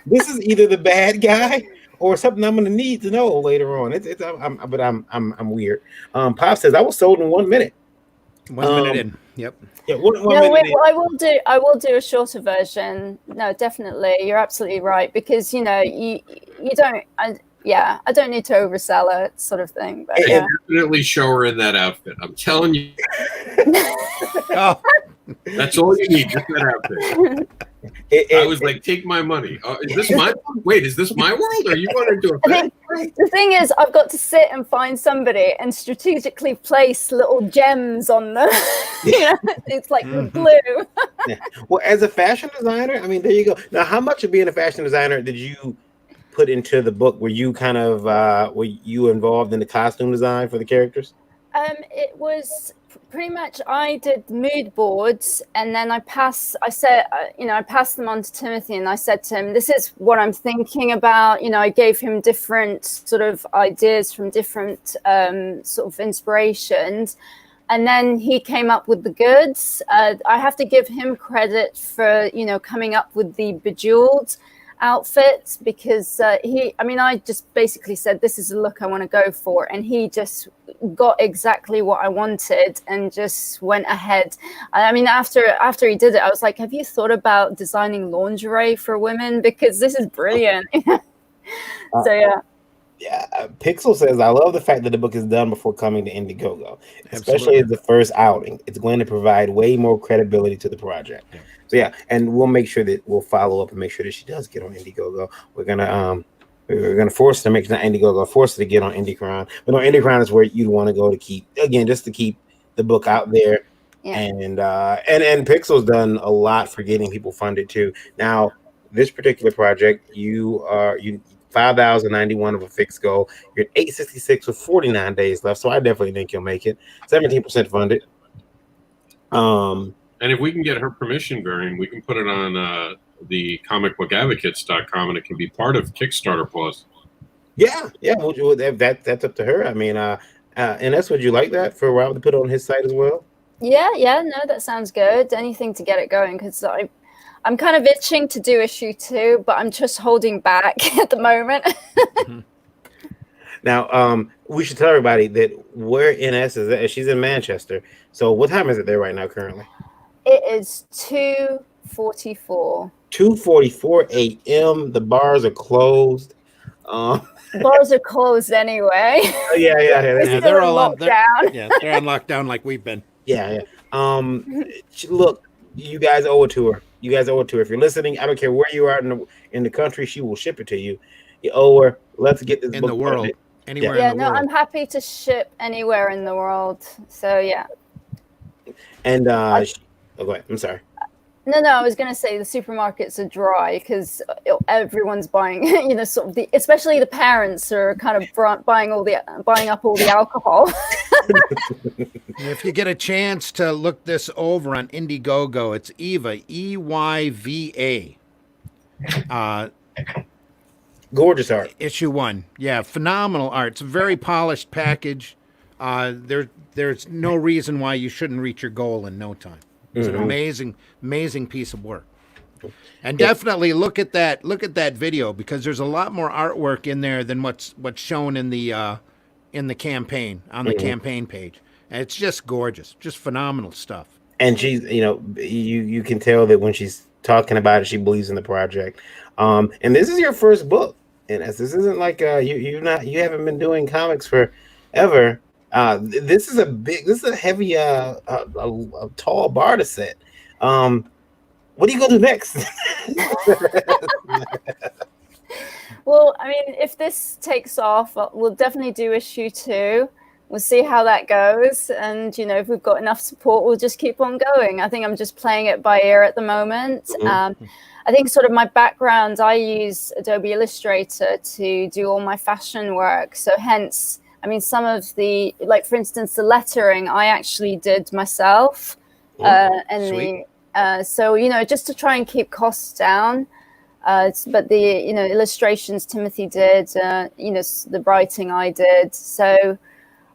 This is either the bad guy or something I'm going to need to know later on. I'm weird. Pop says I was sold in 1 minute. 1 minute in. Yep. Yeah. One minute in. I will do a shorter version. No, definitely, you're absolutely right, because you don't. I don't need to oversell it, sort of thing. But definitely show her in that outfit. I'm telling you. That's all you need. Just that outfit. I was like, take my money. Is this my? Wait, is this my world? Or are you going to do it? The thing is, I've got to sit and find somebody and strategically place little gems on them. It's like glue. Yeah. Well, as a fashion designer, I mean, there you go. Now, how much of being a fashion designer did you put into the book? Were you kind of were you involved in the costume design for the characters? It was pretty much, I did mood boards, and then I passed them on to Timothy, and I said to him, this is what I'm thinking about. I gave him different sort of ideas from different sort of inspirations, and then he came up with the goods. I have to give him credit for coming up with the bejeweled outfit, because I just basically said, this is the look I want to go for, and he just got exactly what I wanted and just went ahead. I mean, after he did it, I was like, have you thought about designing lingerie for women, because this is brilliant. Pixel says, I love the fact that the book is done before coming to Indie GoGo, especially as the first outing. It's going to provide way more credibility to the project. So and we'll make sure that we'll follow up and make sure that she does get on Indie GoGo. We're gonna force her to make not Indie GoGo, force her to get on IndieCron. But no, IndieCron is where you'd want to go to keep the book out there. Yeah. And Pixel's done a lot for getting people funded too. Now, this particular project, you 5,091 of a fixed goal. You're at 866 with 49 days left, so I definitely think you'll make it. 17% funded. And if we can get her permission, Varian, we can put it on the comicbookadvocates.com, and it can be part of Kickstarter Plus. Yeah. Well, that's up to her. I mean, Ines, would you like that for Rob to put on his site as well? Yeah. No, that sounds good. Anything to get it going, because I'm kind of itching to do issue 2, but I'm just holding back at the moment. Now, we should tell everybody that where Ines is at. She's in Manchester. So what time is it there right now currently? It is 2:44. 2:44 a.m. The bars are closed. Bars are closed anyway. Yeah. They're all on lockdown. They're on lockdown like we've been. Yeah. Look, you guys owe it to her. If you're listening, I don't care where you are in the country, she will ship it to you. You owe her. Let's get this book in the world. anywhere Yeah, in the no, world. I'm happy to ship anywhere in the world. So yeah. And oh, go ahead. I'm sorry. No, I was going to say the supermarkets are dry because everyone's buying, sort of especially the parents are kind of buying up all the alcohol. If you get a chance to look this over on Indiegogo, it's EYVA, EYVA. Gorgeous art. Issue 1. Yeah, phenomenal art. It's a very polished package. There's no reason why you shouldn't reach your goal in no time. It's an amazing piece of work. And definitely look at that video, because there's a lot more artwork in there than what's shown in the campaign, on the campaign page. And it's just gorgeous. Just phenomenal stuff. And she's, you can tell that when she's talking about it, she believes in the project. And this is your first book. And this isn't like you haven't been doing comics forever. This is a heavy a tall bar to set. What are you gonna do next? Well, I mean, if this takes off, we'll definitely do issue 2. We'll see how that goes, and if we've got enough support, we'll just keep on going. I think I'm just playing it by ear at the moment. I think sort of my background, I use Adobe Illustrator to do all my fashion work. So hence, I mean, some of the, like for instance, the lettering I actually did myself, and so just to try and keep costs down. But the illustrations Timothy did, the writing I did. So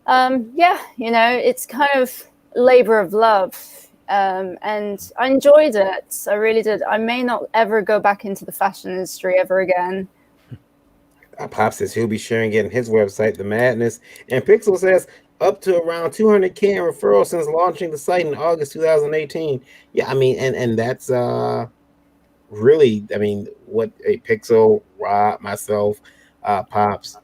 it's kind of labor of love. And I enjoyed it. I really did. I may not ever go back into the fashion industry ever again. Pop says he'll be sharing it on his website, The Madness. And Pixel says up to around 200K in referrals since launching the site in August 2018. Yeah, I mean, and that's really, I mean, what a Pixel, Rob, myself, Pops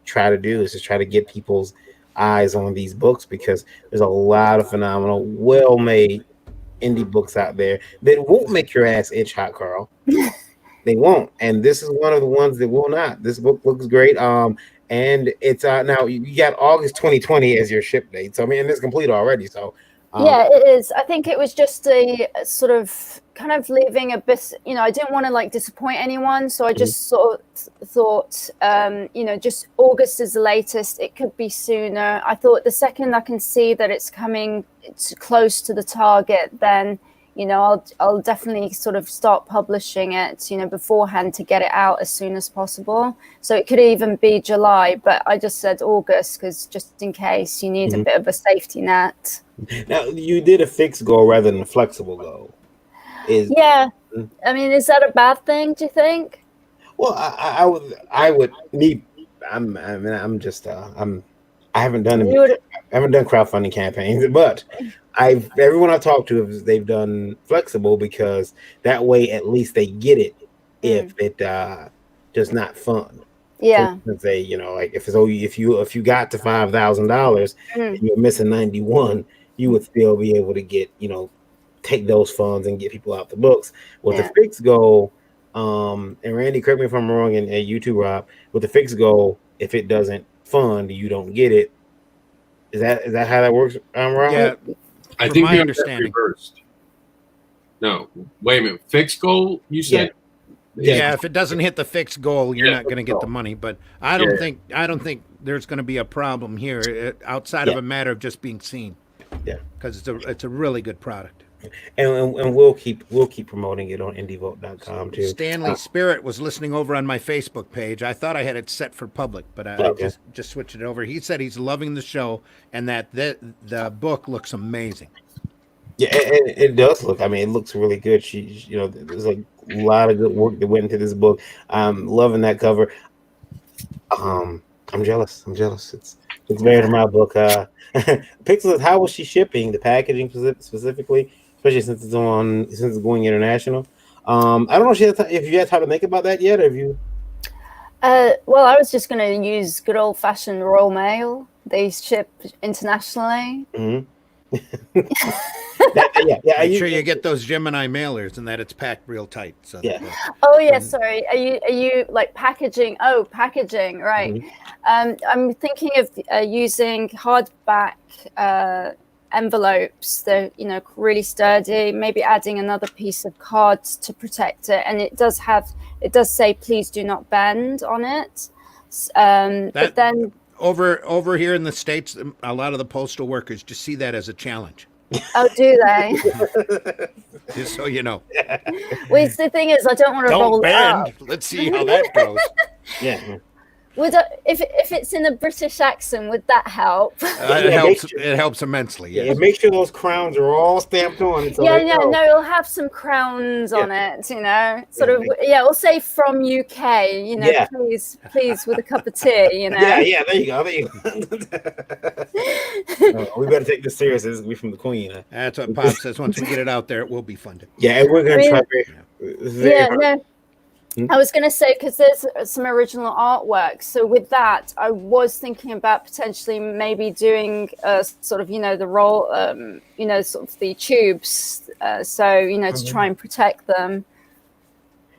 try to do is just try to get people's eyes on these books, because there's a lot of phenomenal, well-made indie books out there that won't make your ass itch hot, Carl. They won't, and this is one of the ones that will not. This book looks great, and it's now you got August 2020 as your ship date. So I mean, it's complete already. So yeah, it is. I think it was just a sort of kind of leaving a bit. I didn't want to like disappoint anyone, so I just sort of thought, just August is the latest. It could be sooner. I thought the second I can see that it's close to the target, then I'll definitely sort of start publishing it, beforehand to get it out as soon as possible. So it could even be July, but I just said August because just in case you need a bit of a safety net. Now you did a fixed goal rather than a flexible goal. Yeah, I mean, is that a bad thing? Do you think? Well, I would need. I haven't done crowdfunding campaigns, but everyone I've talked to, they've done flexible, because that way at least they get it if it does not fund. Yeah. So say, like if you got to $5,000 and you're missing 91, you would still be able to get, take those funds and get people out the books. With the fixed goal, and Randy, correct me if I'm wrong, and you too, Rob, with the fixed goal, if it doesn't fund, you don't get it. Is that how that works? I'm wrong? Yeah. I think my you understanding. reversed. No, wait a minute. Fixed goal, you said? Yeah, if it doesn't hit the fixed goal, you're not going to get the money. But I don't think there's going to be a problem here outside of a matter of just being seen. Yeah, because it's a really good product. And we'll keep promoting it on indievote.com too. Stanley Spirit was listening over on my Facebook page. I thought I had it set for public, but I just switched it over. He said he's loving the show and that the book looks amazing. Yeah, and it does look. I mean, it looks really good. There's a lot of good work that went into this book. I'm loving that cover. I'm jealous. It's better than my book. Pixel, how was she shipping the packaging specifically, especially since it's going international? I don't know if you had time to think about that yet, or have you? Well, I was just going to use good old fashioned Royal Mail. They ship internationally. Mm-hmm. Yeah. Make sure you get those Gemini mailers and that it's packed real tight. So Yeah. Oh yeah, sorry. Are you like packaging? Oh, packaging, right. Mm-hmm. I'm thinking of using hardback envelopes. They're really sturdy. Maybe adding another piece of card to protect it, and it does say please do not bend on it. But then over here in the States, a lot of the postal workers just see that as a challenge. oh, do they? Just so you know. Well, the thing is, I don't want to roll it up. Let's see how that goes. Yeah. If it's in a British accent, would that help? It helps immensely. Yes. Yeah, make sure those crowns are all stamped on. So No, it'll have some crowns on it, we'll say from UK, please with a cup of tea, Yeah, there you go. We better take this serious. This is we from the Queen. That's what Pop says. Once we get it out there, it will be funded. Yeah, and we're gonna try. I was going to say, because there's some original artwork. So with that, I was thinking about potentially maybe doing sort of, the roll, sort of the tubes. To try and protect them.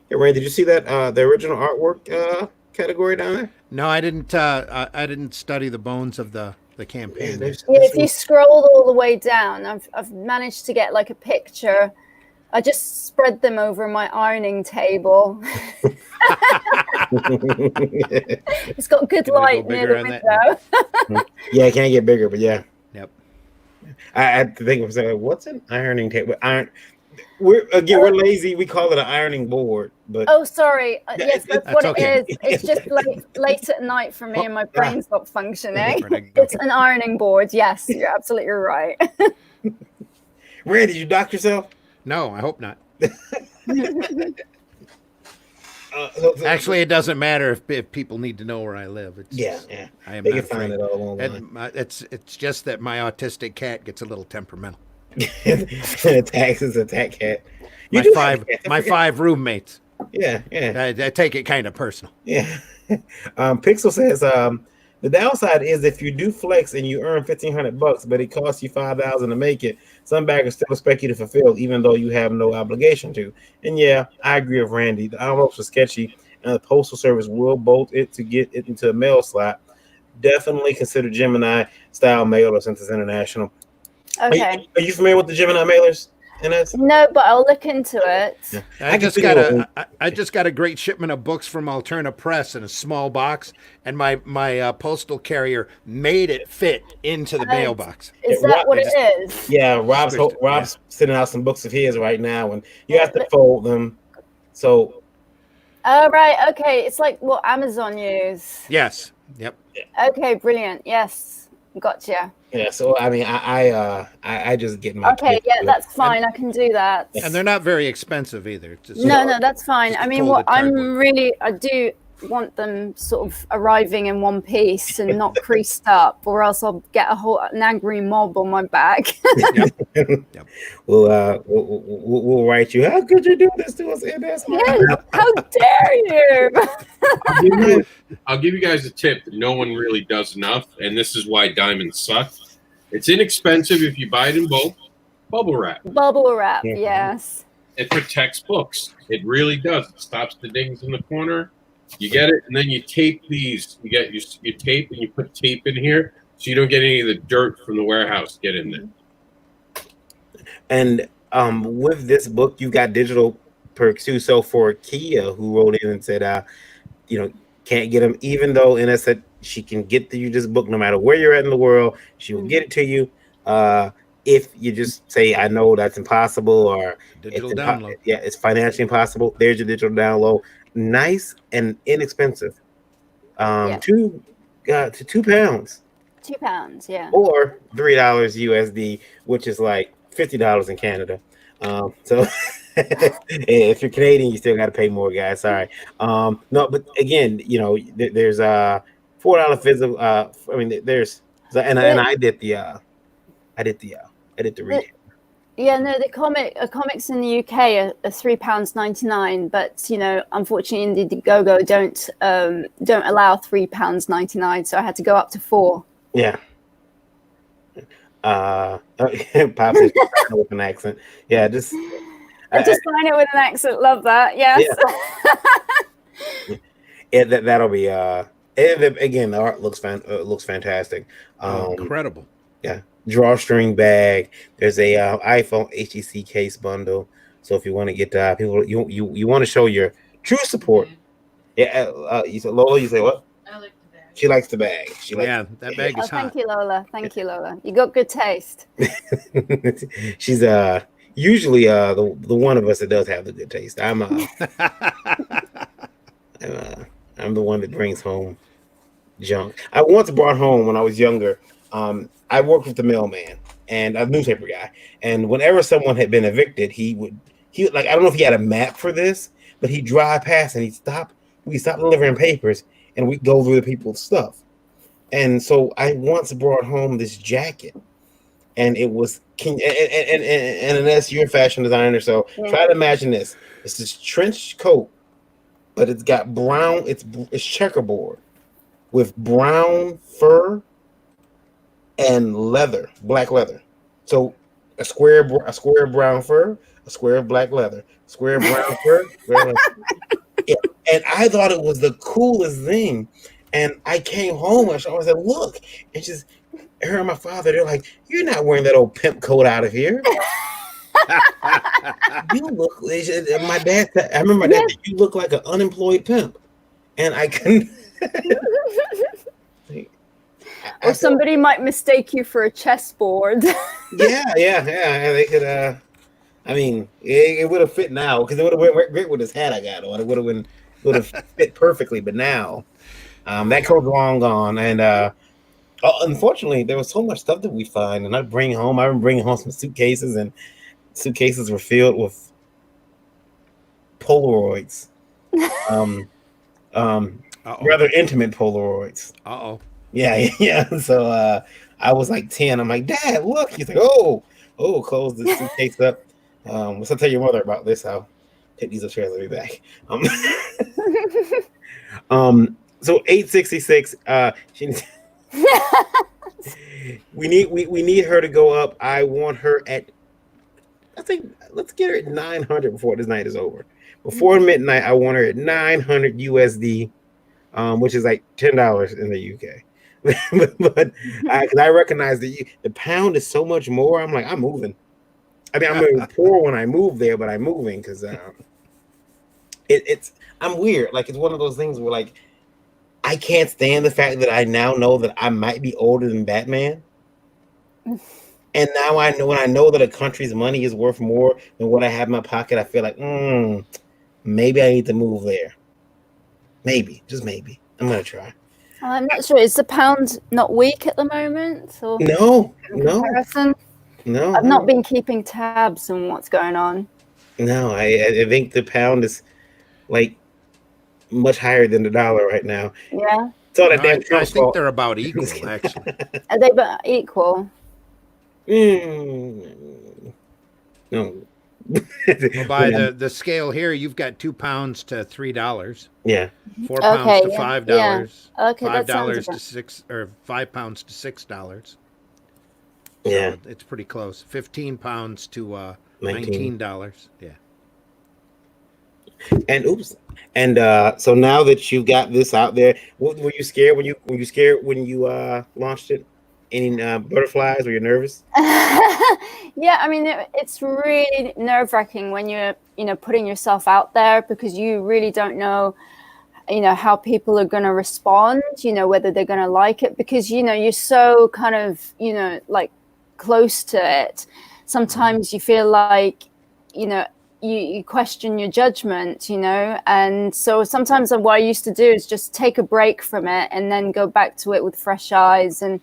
Yeah, Ray, did you see that the original artwork category down there? No, I didn't. I didn't study the bones of the campaign. If you scroll all the way down, I've managed to get like a picture. I just spread them over my ironing table. It's got good light near the window. Yeah, it can't get bigger, but yeah. Yep. I had to think of something. What's an ironing table? We're lazy. We call it an ironing board. But oh, sorry. Yes, that's what okay. it is. It's just late at night for me, and my brain's not functioning. It's an ironing board. Yes, you're absolutely right. Ray, did you dock yourself? No, I hope not. Actually, it doesn't matter if people need to know where I live. I am. They can find it all online. It's just that my autistic cat gets a little temperamental. Attacks is attack cat. My five roommates. Yeah. I take it kind of personal. Yeah. Pixel says the downside is if you do flex and you earn $1,500, but it costs you $5,000 to make it, some baggers still expect you to fulfill, even though you have no obligation to. And yeah, I agree with Randy. The envelopes are sketchy, and the postal service will bolt it to get it into a mail slot. Definitely consider Gemini style mailer since it's international. Okay. Are you familiar with the Gemini mailers? No, but I'll look into it. Yeah. I just got a great shipment of books from Alterna Press in a small box, and my postal carrier made it fit into the mailbox. Is that what it is? Yeah, Rob's sending out some books of his right now, and you have to fold them. So. Oh, right. Okay, it's like what Amazon use. Yes. Yep. Okay, brilliant. Yes, gotcha. Yeah, so I mean, I just get my. Okay, yeah, that's fine. I can do that. And they're not very expensive either. No, that's fine. I mean, I do want them sort of arriving in one piece and not creased up, or else I'll get an angry mob on my back. Yep. We'll write you. How could you do this to us? How dare you? I'll give you guys a tip that no one really does enough, and this is why diamonds suck. It's inexpensive if you buy it in bulk. Bubble wrap. Bubble wrap, yes. It protects books. It really does. It stops the dings in the corner. You get it, and then you tape these. You get your tape, and you put tape in here, so you don't get any of the dirt from the warehouse get in there. And with this book, you got digital perks too. So for Kia, who wrote in and said, can't get them, even though Ina said she can get you this book no matter where you're at in the world. She will get it to you. If you just say, I know that's impossible, or digital download. It's financially impossible. There's your digital download. Nice and inexpensive. To £2. £2, yeah. Or $3 USD, which is like $50 in Canada. So if you're Canadian, you still got to pay more, guys. Sorry. No, but again, there's $4 physical. There's and I did the reading. Yeah, no, the comics in the UK are £3.99, but unfortunately, Indie GoGo don't allow £3.99, so I had to go up to £4. Yeah. Pop says with an accent. Yeah, just Just sign it with an accent. Love that. Yes. yeah, that'll be again, the art looks fantastic. Incredible. Yeah, drawstring bag. There's a iPhone HTC case bundle. So if you want to get people, you want to show your true support. Yeah, you said Lola. You say what? I like the bag. She likes the bag. That bag is hot. Thank you, Lola. Thank you, Lola. You got good taste. She's usually the one of us that does have the good taste. I'm the one that brings home junk. I once brought home when I was younger. I worked with the mailman and a newspaper guy. And whenever someone had been evicted, he like, I don't know if he had a map for this, but he'd drive past and we'd stop delivering papers and we'd go through the people's stuff. And so I once brought home this jacket, and it was and unless you're a fashion designer, so try to imagine this. It's this trench coat, but it's got brown, it's checkerboard with brown fur and leather, black leather. So a square of brown fur, a square of black leather, square of brown fur. Yeah. And I thought it was the coolest thing. And I came home and I was like, look, and just her and my father, they're like, you're not wearing that old pimp coat out of here. You look, my dad said, I remember my dad said, you look like an unemployed pimp. And I couldn't. Or somebody might mistake you for a chessboard. Yeah. They could, I mean, it would have fit now because it would have went great with his hat I got on. It would have fit perfectly. But now, that coat's long gone. And unfortunately, there was so much stuff that we find. And I've been bringing home some suitcases, and suitcases were filled with Polaroids. Rather intimate Polaroids. Uh-oh. Yeah. So I was like 10. I'm like, Dad, look. He's like, oh, close the suitcase up. Let's tell your mother about this. I'll take these upstairs. I'll be back. So 866. We need her to go up. I want her at. I think let's get her at 900 before this night is over. Before midnight, I want her at 900 USD, which is like $10 in the UK. but I recognize that the pound is so much more. I'm like, I'm moving. I mean, I'm poor when I move there, but I'm moving because I'm weird. Like, it's one of those things where, like, I can't stand the fact that I now know that I might be older than Batman. And now when I know that a country's money is worth more than what I have in my pocket, I feel like, maybe I need to move there. Maybe, just maybe. I'm gonna try. I'm not sure. Is the pound not weak at the moment? Or No. I've not been keeping tabs on what's going on. No, I think the pound is like much higher than the dollar right now. Yeah. So I think they're about equal, actually. Are they about equal? No. Well, by the scale here, you've got £2 to $3. Yeah. £4 to $5. Yeah. Okay, $5 that to £6 or £5 to $6. So yeah, it's pretty close. £15 to $19. Yeah. And so now that you got this out there, were you scared when you launched it? Any butterflies? Were you nervous? Yeah, I mean, it's really nerve-wracking when you're, putting yourself out there because you really don't know, how people are going to respond, whether they're going to like it because, you're so kind of, like close to it. Sometimes you feel like, you question your judgment, and so sometimes what I used to do is just take a break from it and then go back to it with fresh eyes and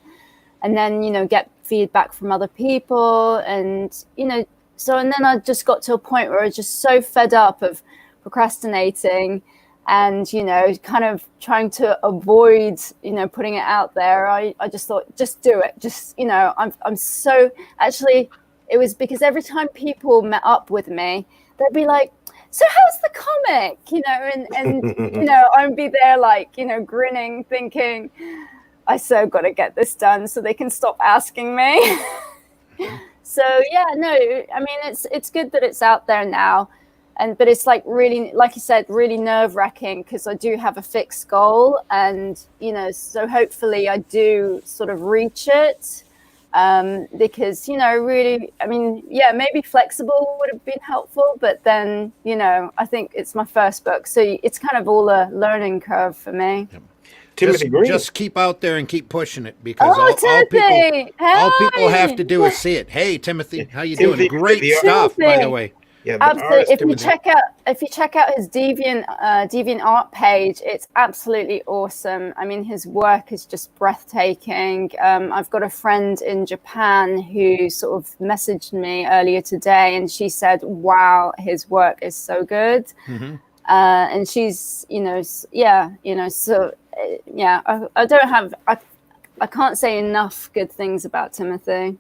then, get feedback from other people. And, and then I just got to a point where I was just so fed up of procrastinating and, kind of trying to avoid, putting it out there. I just thought, just do it. Just, I'm so actually, it was because every time people met up with me, they'd be like, so how's the comic? And I'd be there like, grinning, thinking, I so got to get this done so they can stop asking me. So yeah, no, I mean, it's good that it's out there now. But it's like really, like you said, really nerve-wracking because I do have a fixed goal, and so hopefully I do sort of reach it, because really, I mean, yeah, maybe flexible would have been helpful, but then I think it's my first book, so it's kind of all a learning curve for me. Yep. Timothy Green. Just keep out there and keep pushing it, because Timothy! all people have to do is see it. Hey, Timothy, how you Timothy, doing? Great Timothy. stuff, by the way. Yeah, Absolutely. If you check out his DeviantArt page, it's absolutely awesome. I mean, his work is just breathtaking. I've got a friend in Japan who sort of messaged me earlier today, and she said, "Wow, his work is so good." Mm-hmm. And she's, I can't say enough good things about Timothy.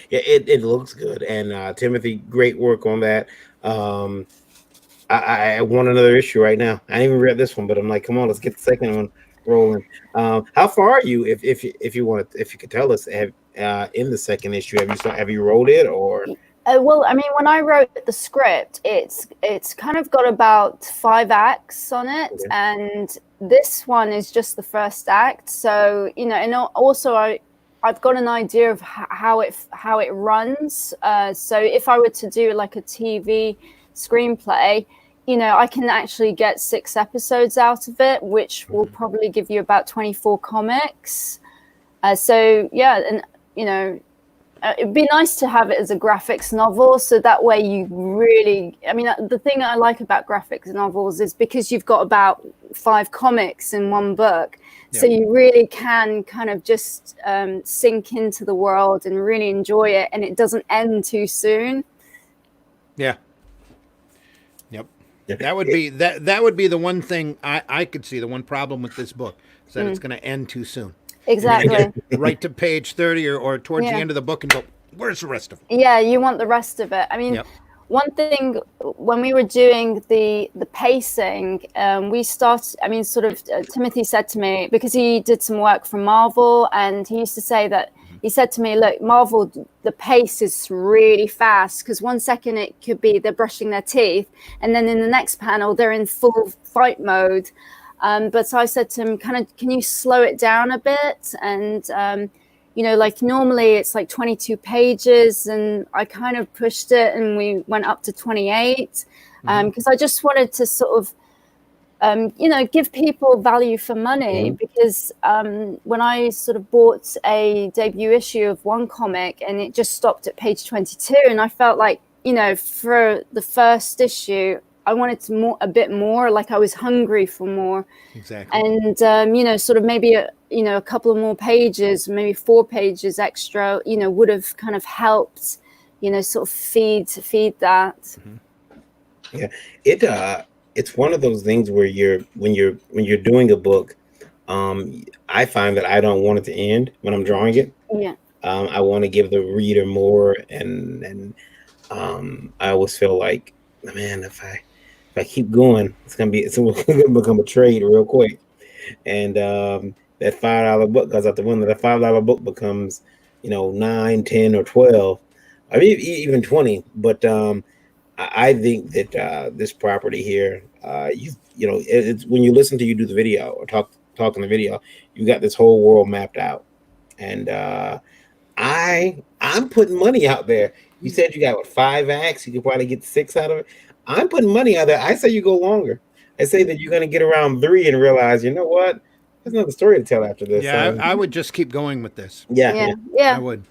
Yeah, it looks good, and Timothy, great work on that. I want another issue right now. I didn't even read this one, but I'm like, come on, let's get the second one rolling. How far are you, if you could tell us, in the second issue? Have you wrote it, or? Well, I mean, when I wrote the script, it's kind of got about 5 acts on it, Okay. and this one is just the first act. So and also I've got an idea of how it runs. So if I were to do like a TV screenplay, I can actually get 6 episodes out of it, which will probably give you about 24 comics. So yeah, and it'd be nice to have it as a graphics novel, so that way you really, I mean, the thing I like about graphics novels is because you've got about 5 comics in one book. So you really can kind of just sink into the world and really enjoy it, and it doesn't end too soon. Yeah. Yep. That would be that would be the one thing I could see. The one problem with this book is that it's going to end too soon. Exactly. Right to page 30 or towards the end of the book and go, where's the rest of it? Yeah, you want the rest of it. I mean, one thing, when we were doing the pacing, we started, I mean, sort of, Timothy said to me, because he did some work for Marvel, and he used to say that, he said to me, look, Marvel, the pace is really fast, because one second it could be they're brushing their teeth, and then in the next panel, they're in full fight mode. But so I said to him, can you slow it down a bit? And, like normally it's like 22 pages, and I kind of pushed it and we went up to 28, because I just wanted to sort of, give people value for money, because when I sort of bought a debut issue of one comic and it just stopped at page 22, and I felt like, for the first issue, I wanted a bit more, like I was hungry for more. Exactly. And, sort of maybe, a couple of more pages, maybe 4 pages extra, would have kind of helped, sort of feed that. Yeah, it's one of those things where when you're doing a book, I find that I don't want it to end when I'm drawing it. Yeah. I want to give the reader more, and I always feel like, man, if I keep going, it's gonna become a trade real quick, and that $5 book goes out the window. That $5 book becomes, 9, 10, or 12, I mean even 20. But I think that this property here, it's when you listen to you do the video or talk in the video, you got this whole world mapped out, and I'm putting money out there. You said you got 5 acts, you could probably get 6 out of it. I'm putting money out there. I say you go longer. I say that you're going to get around 3 and realize, you know what? There's another story to tell after this. Yeah, I would just keep going with this. Yeah. I would.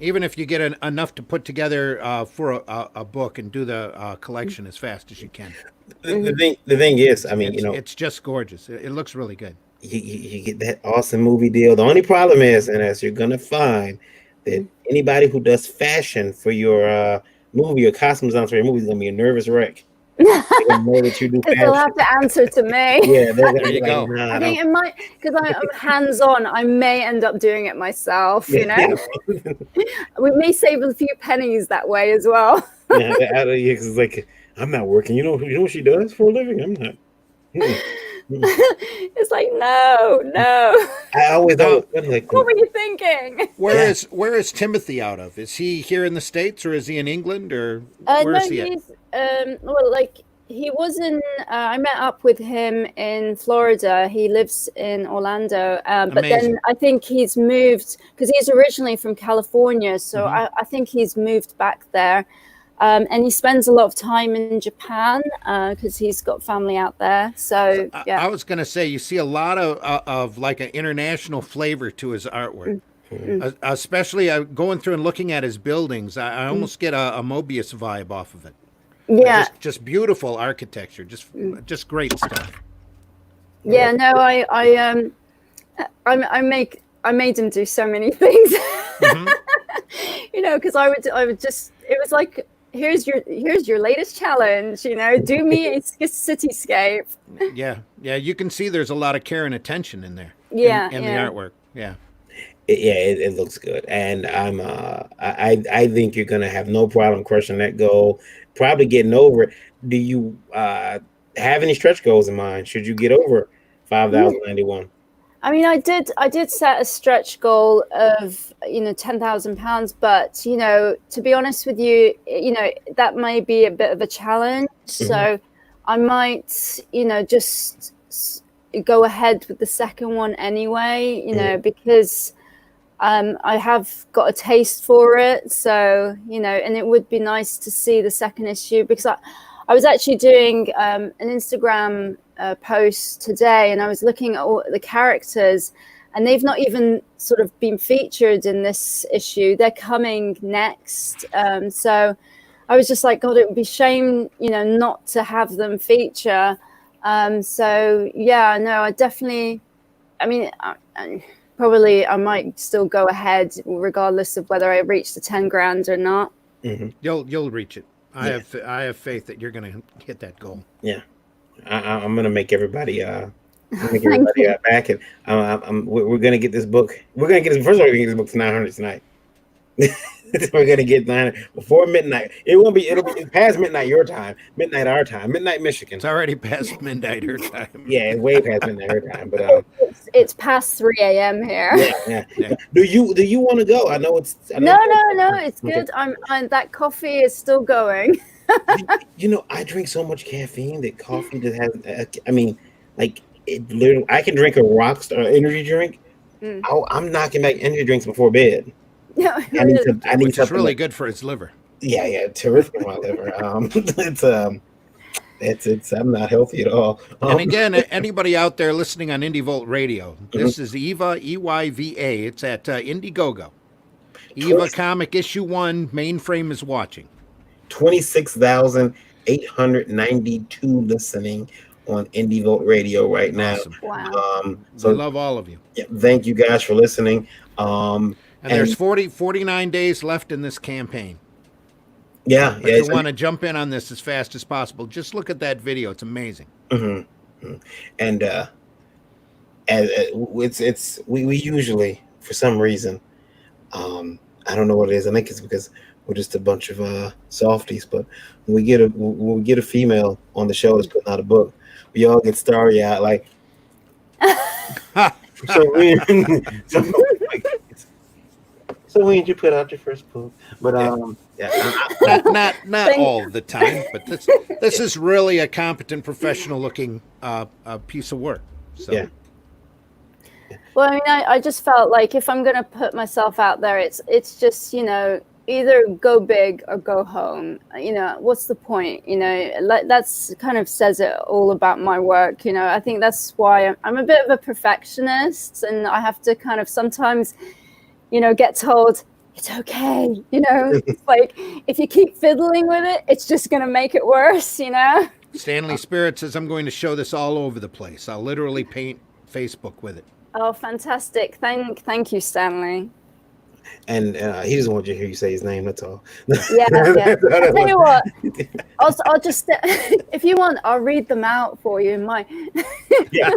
Even if you get enough to put together for a book and do the collection as fast as you can. The thing is, I mean, it's just gorgeous. It looks really good. You get that awesome movie deal. The only problem is, and as you're going to find, that anybody who does fashion for your movie or costume design for your movie is going to be a nervous wreck. They're gonna know that you do fashion. They'll have to answer to me. Yeah, there you go. I think it might, because I'm hands-on, I may end up doing it myself, We may save a few pennies that way as well. Yeah, it's like, I'm not working. You know what she does for a living? I'm not. It's like, no. I always thought it was funny, like, What were you thinking? Where is Timothy out of? Is he here in the States or is he in England or where No, is he at? he's well, like he was in. I met up with him in Florida. He lives in Orlando, but Amazing. then I think he's moved because he's originally from California. So Mhm. I think he's moved back there, and he spends a lot of time in Japan because he's got family out there. So yeah. I was going to say you see a lot of like an international flavor to his artwork. Especially going through and looking at his buildings, I almost get a Mobius vibe off of it. Yeah. Just beautiful architecture, just great stuff. Yeah, no, I made him do so many things, you know, because I would just, it was like, here's your latest challenge, you know, do me a cityscape. Yeah, you can see there's a lot of care and attention in there. Yeah, in the artwork. Yeah. It looks good, and I think you're gonna have no problem crushing that goal. Probably getting over it. Do you have any stretch goals in mind? Should you get over 5,091? I mean, I did set a stretch goal of 10,000 pounds, but to be honest with you, that may be a bit of a challenge. So I might just go ahead with the second one anyway, because I have got a taste for it. So, and it would be nice to see the second issue, because I was actually doing an Instagram post today, and I was looking at all the characters, and they've not even sort of been featured in this issue. They're coming next. So I was just like, God, it would be shame, not to have them feature. So yeah, no, I definitely, I mean, probably I might still go ahead regardless of whether I reach the 10 grand or not. You'll reach it. I have faith that you're going to hit that goal. Yeah, I'm going to make everybody back, and we're going to get this book. We're going to get this. First of all, we're going to get this book to 900 tonight. We're going to get 900 before midnight. It'll be past midnight your time, midnight our time, midnight Michigan. It's already past midnight her time. Yeah, it's way past midnight her time, but it's past 3 a.m. here. Yeah. Do you want to go? I know it's. No, it's good. I'm that coffee is still going. I drink so much caffeine that coffee just has. I mean, like it literally. I can drink a Rockstar energy drink. I'm knocking back energy drinks before bed. Yeah, which is really good for his liver. Yeah, terrific for my liver. It's I'm not healthy at all. And again, anybody out there listening on Indie Volt Radio, this is EYVA, EYVA. It's at Indie GoGo. EYVA Comic Issue 1, mainframe is watching. 26,892 listening on Indie Volt Radio right now. Awesome. Wow. So we love all of you. Yeah, thank you guys for listening. And there's 49 days left in this campaign. Yeah. If you want to jump in on this as fast as possible, just look at that video. It's amazing. And we usually, for some reason, I don't know what it is. I think it's because we're just a bunch of softies. But when we get a female on the show that's putting out a book, we all get starry-eyed. Like, so when did you put out your first book? But not all the time, but this is really a competent, professional looking piece of work. So. Yeah. Well, I mean, I just felt like if I'm going to put myself out there, it's just, either go big or go home. What's the point? That's kind of says it all about my work. I think that's why I'm a bit of a perfectionist, and I have to kind of sometimes get told it's okay. It's like if you keep fiddling with it, it's just going to make it worse. Stanley Spirit says I'm going to show this all over the place. I'll literally paint Facebook with it. Oh, fantastic! Thank you, Stanley. And he doesn't want you to hear you say his name. That's all. Yeah. I'll tell you what. I'll just if you want, I'll read them out for you. Yeah.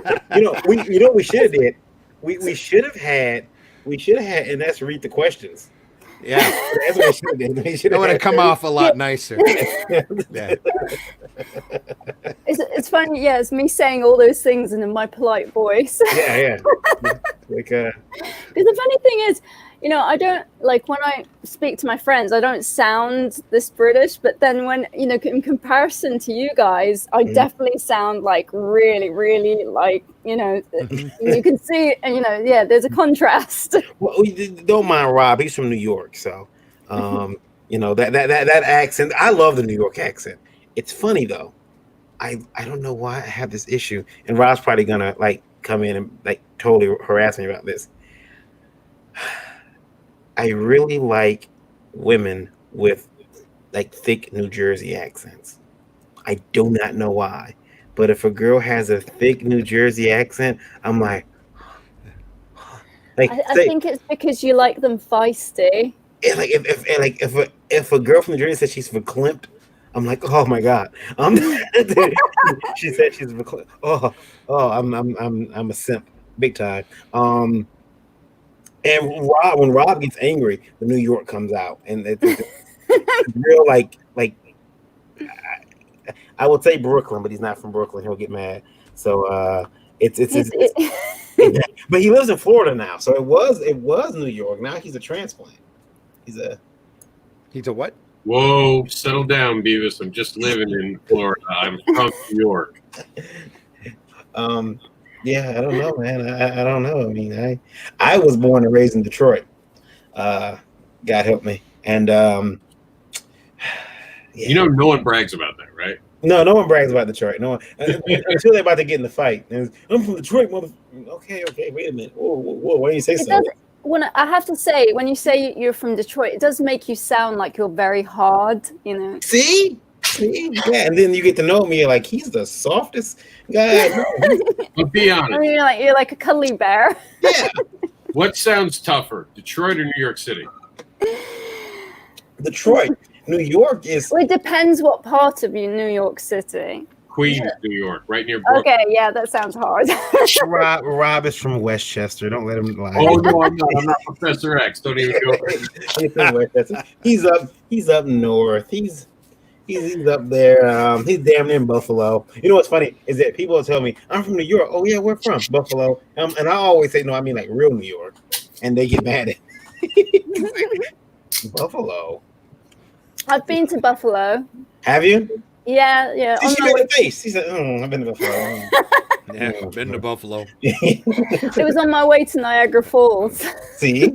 We should have did. We should have had, and that's read the questions. Yeah, That's what they should have did. that would have come off a lot nicer. Yeah. It's funny, yeah. It's me saying all those things in my polite voice. Yeah. Like Because the funny thing is, you know, I don't like when I speak to my friends, I don't sound this British, but then when, you know, in comparison to you guys, I definitely sound like really, really like, you know, you can see, and you know, yeah, there's a contrast. well, don't mind Rob. He's from New York, so you know that accent. I love the New York accent. It's funny though. I don't know why I have this issue, and Rob's probably gonna like come in and like totally harass me about this. I really like women with like thick New Jersey accents. I do not know why, but if a girl has a thick New Jersey accent, I'm like I think it's because you like them feisty. like if a girl from New Jersey says she's verklempt, I'm like, oh my god. She said she's verklempt. I'm a simp, big time. And when Rob gets angry, the New York comes out, and it's real like I would say Brooklyn, but he's not from Brooklyn. He'll get mad. So it's but he lives in Florida now. So it was New York. Now he's a transplant. He's a what? Whoa, settle down, Beavis. I'm just living in Florida. I'm from New York. Yeah, I don't know, man. I don't know. I mean, I was born and raised in Detroit. God help me. And yeah. You know, no one brags about that, right? No one brags about Detroit. No one until they're about to get in the fight. I'm from Detroit, mother. Okay, wait a minute. Whoa, why do you say so? I have to say, when you say you're from Detroit, it does make you sound like you're very hard, you know. See? Yeah, and then you get to know me, you're like, he's the softest guy. But be honest. I mean, you're like a cuddly bear. Yeah. What sounds tougher, Detroit or New York City? Detroit. New York is. Well, it depends what part of New York City. Queens, New York, right near Brooklyn. Okay, yeah, that sounds hard. Rob is from Westchester. Don't let him lie. Oh no, I'm not Professor X. Don't even go. He's up north. He's up there. He's damn near Buffalo. You know what's funny is that people tell me I'm from New York. Oh yeah, we're from Buffalo. And I always say no. I mean like real New York, and they get mad at me. Buffalo. I've been to Buffalo. Have you? Yeah. She made a face. He said, I've been to Buffalo. Yeah, I've been to Buffalo. It was on my way to Niagara Falls. See,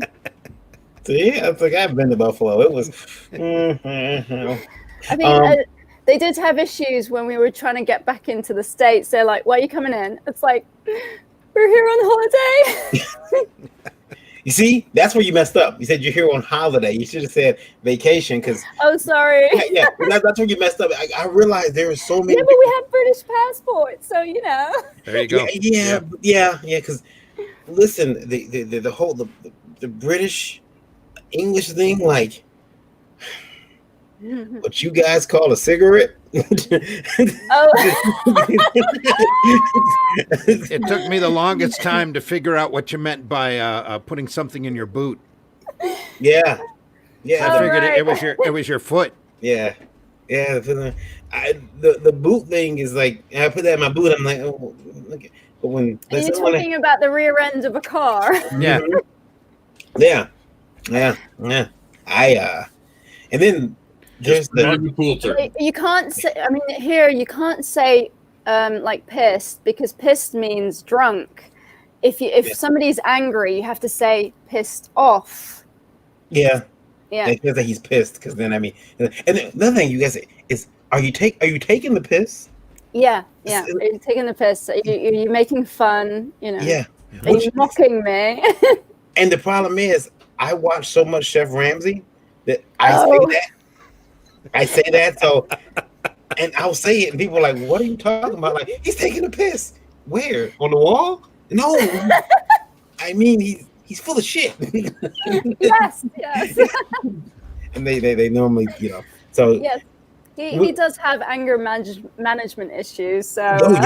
I was like, I've been to Buffalo. It was. I think they did have issues when we were trying to get back into the States. They're like, why are you coming in? It's like, we're here on holiday. You see, that's where you messed up. You said you're here on holiday. You should have said vacation because. Oh, sorry. Yeah, that's where you messed up. I realized there are so many. Yeah, but we have British passports, so you know. There you go. Yeah. Because listen, the whole the British English thing, like what you guys call a cigarette. It took me the longest time to figure out what you meant by putting something in your boot. Yeah. I figured it was your foot. Yeah. The boot thing is like I put that in my boot. I'm like, oh, okay. But when are you talking about the rear end of a car? Yeah. Yeah. And then there's you can't say. I mean, here you can't say like pissed because pissed means drunk. If somebody's angry, you have to say pissed off. Yeah. Because he's pissed. Because then I mean, and the other thing you guys say is, are you taking the piss? Yeah. Are you taking the piss? Are you making fun? You know. Yeah. Are you mocking me? And the problem is, I watch so much Chef Ramsay that I say that, so, and I'll say it, and people are like, "What are you talking about?" Like, he's taking a piss. Where? On the wall? No. I mean, he's full of shit. Yes. And they normally, you know. So yes, he does have anger management issues. So. Oh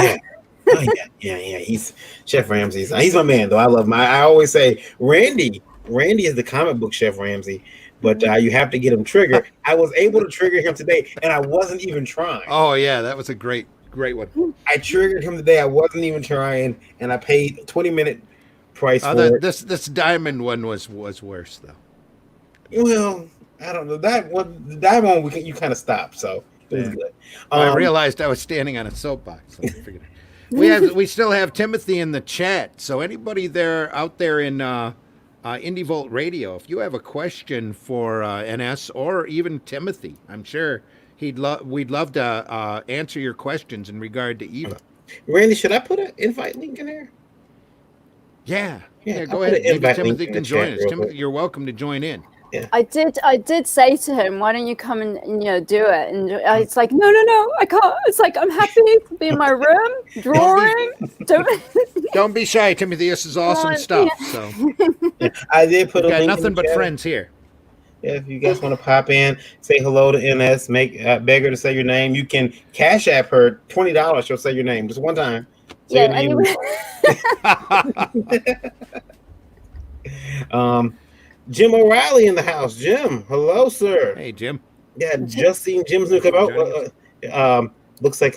yeah. He's Chef Ramsay. He's my man, though. I love him. I always say Randy is the comic book Chef Ramsay. but you have to get him triggered. I was able to trigger him today, and I wasn't even trying. Oh yeah, that was a great one. I triggered him today. I wasn't even trying, and I paid 20-minute price for it. This diamond one was worse though. Well, I don't know that one. The diamond one, you kind of stopped, so it was good. I realized I was standing on a soapbox. So I figured. We still have Timothy in the chat. So anybody out there in Indie Volt Radio, if you have a question for NS or even Timothy, I'm sure we'd love to answer your questions in regard to EYVA. Randy, should I put an invite link in there? Yeah, I'll go put ahead. an invite Maybe link Timothy in can the join chat us. real Timothy, quick. you're welcome to join in. Yeah. I did say to him, why don't you come and do it? And it's like, no, I can't. It's like, I'm happy to be in my room drawing. Don't be shy, Timothy. This is awesome stuff. So Yeah, I did put we've a got link nothing in the but chat. friends here. Yeah, if you guys want to pop in, say hello to NS, beg her to say your name. You can Cash App her $20. She'll say your name just one time. Say your name. Jim O'Reilly in the house. Jim, hello, sir. Hey, Jim. Yeah, just seen Jim's new come out. Looks like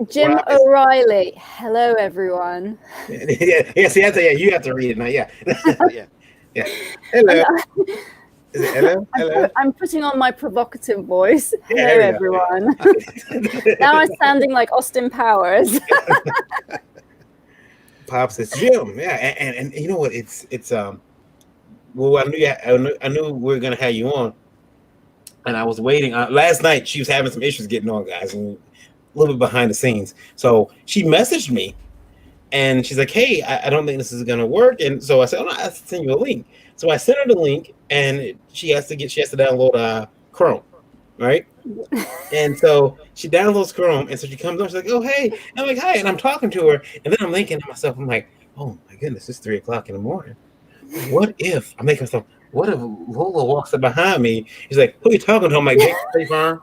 Jim O'Reilly. Hello, everyone. yeah. See, you have to read it now. Yeah, yeah. Hello. Is it hello? I'm putting on my provocative voice. Hello, Yeah, everyone. Now I'm sounding like Austin Powers. Pops, it's Jim. Yeah, and you know what? It's well, I knew we were gonna have you on, and I was waiting. Last night she was having some issues getting on, guys, and a little bit behind the scenes. So she messaged me, and she's like, "Hey, I don't think this is gonna work." And so I said, "Oh, no, I have to send you a link." So I sent her the link, and she has to download Chrome, right? And so she downloads Chrome, and so she comes on. She's like, "Oh, hey," and I'm like, "Hi," and I'm talking to her, and then I'm thinking to myself, I'm like, "Oh my goodness, it's 3:00 in the morning. What if I'm making myself? What if Lola walks up behind me? He's like, "Who are you talking to?" I'm like, "Jake from State Farm."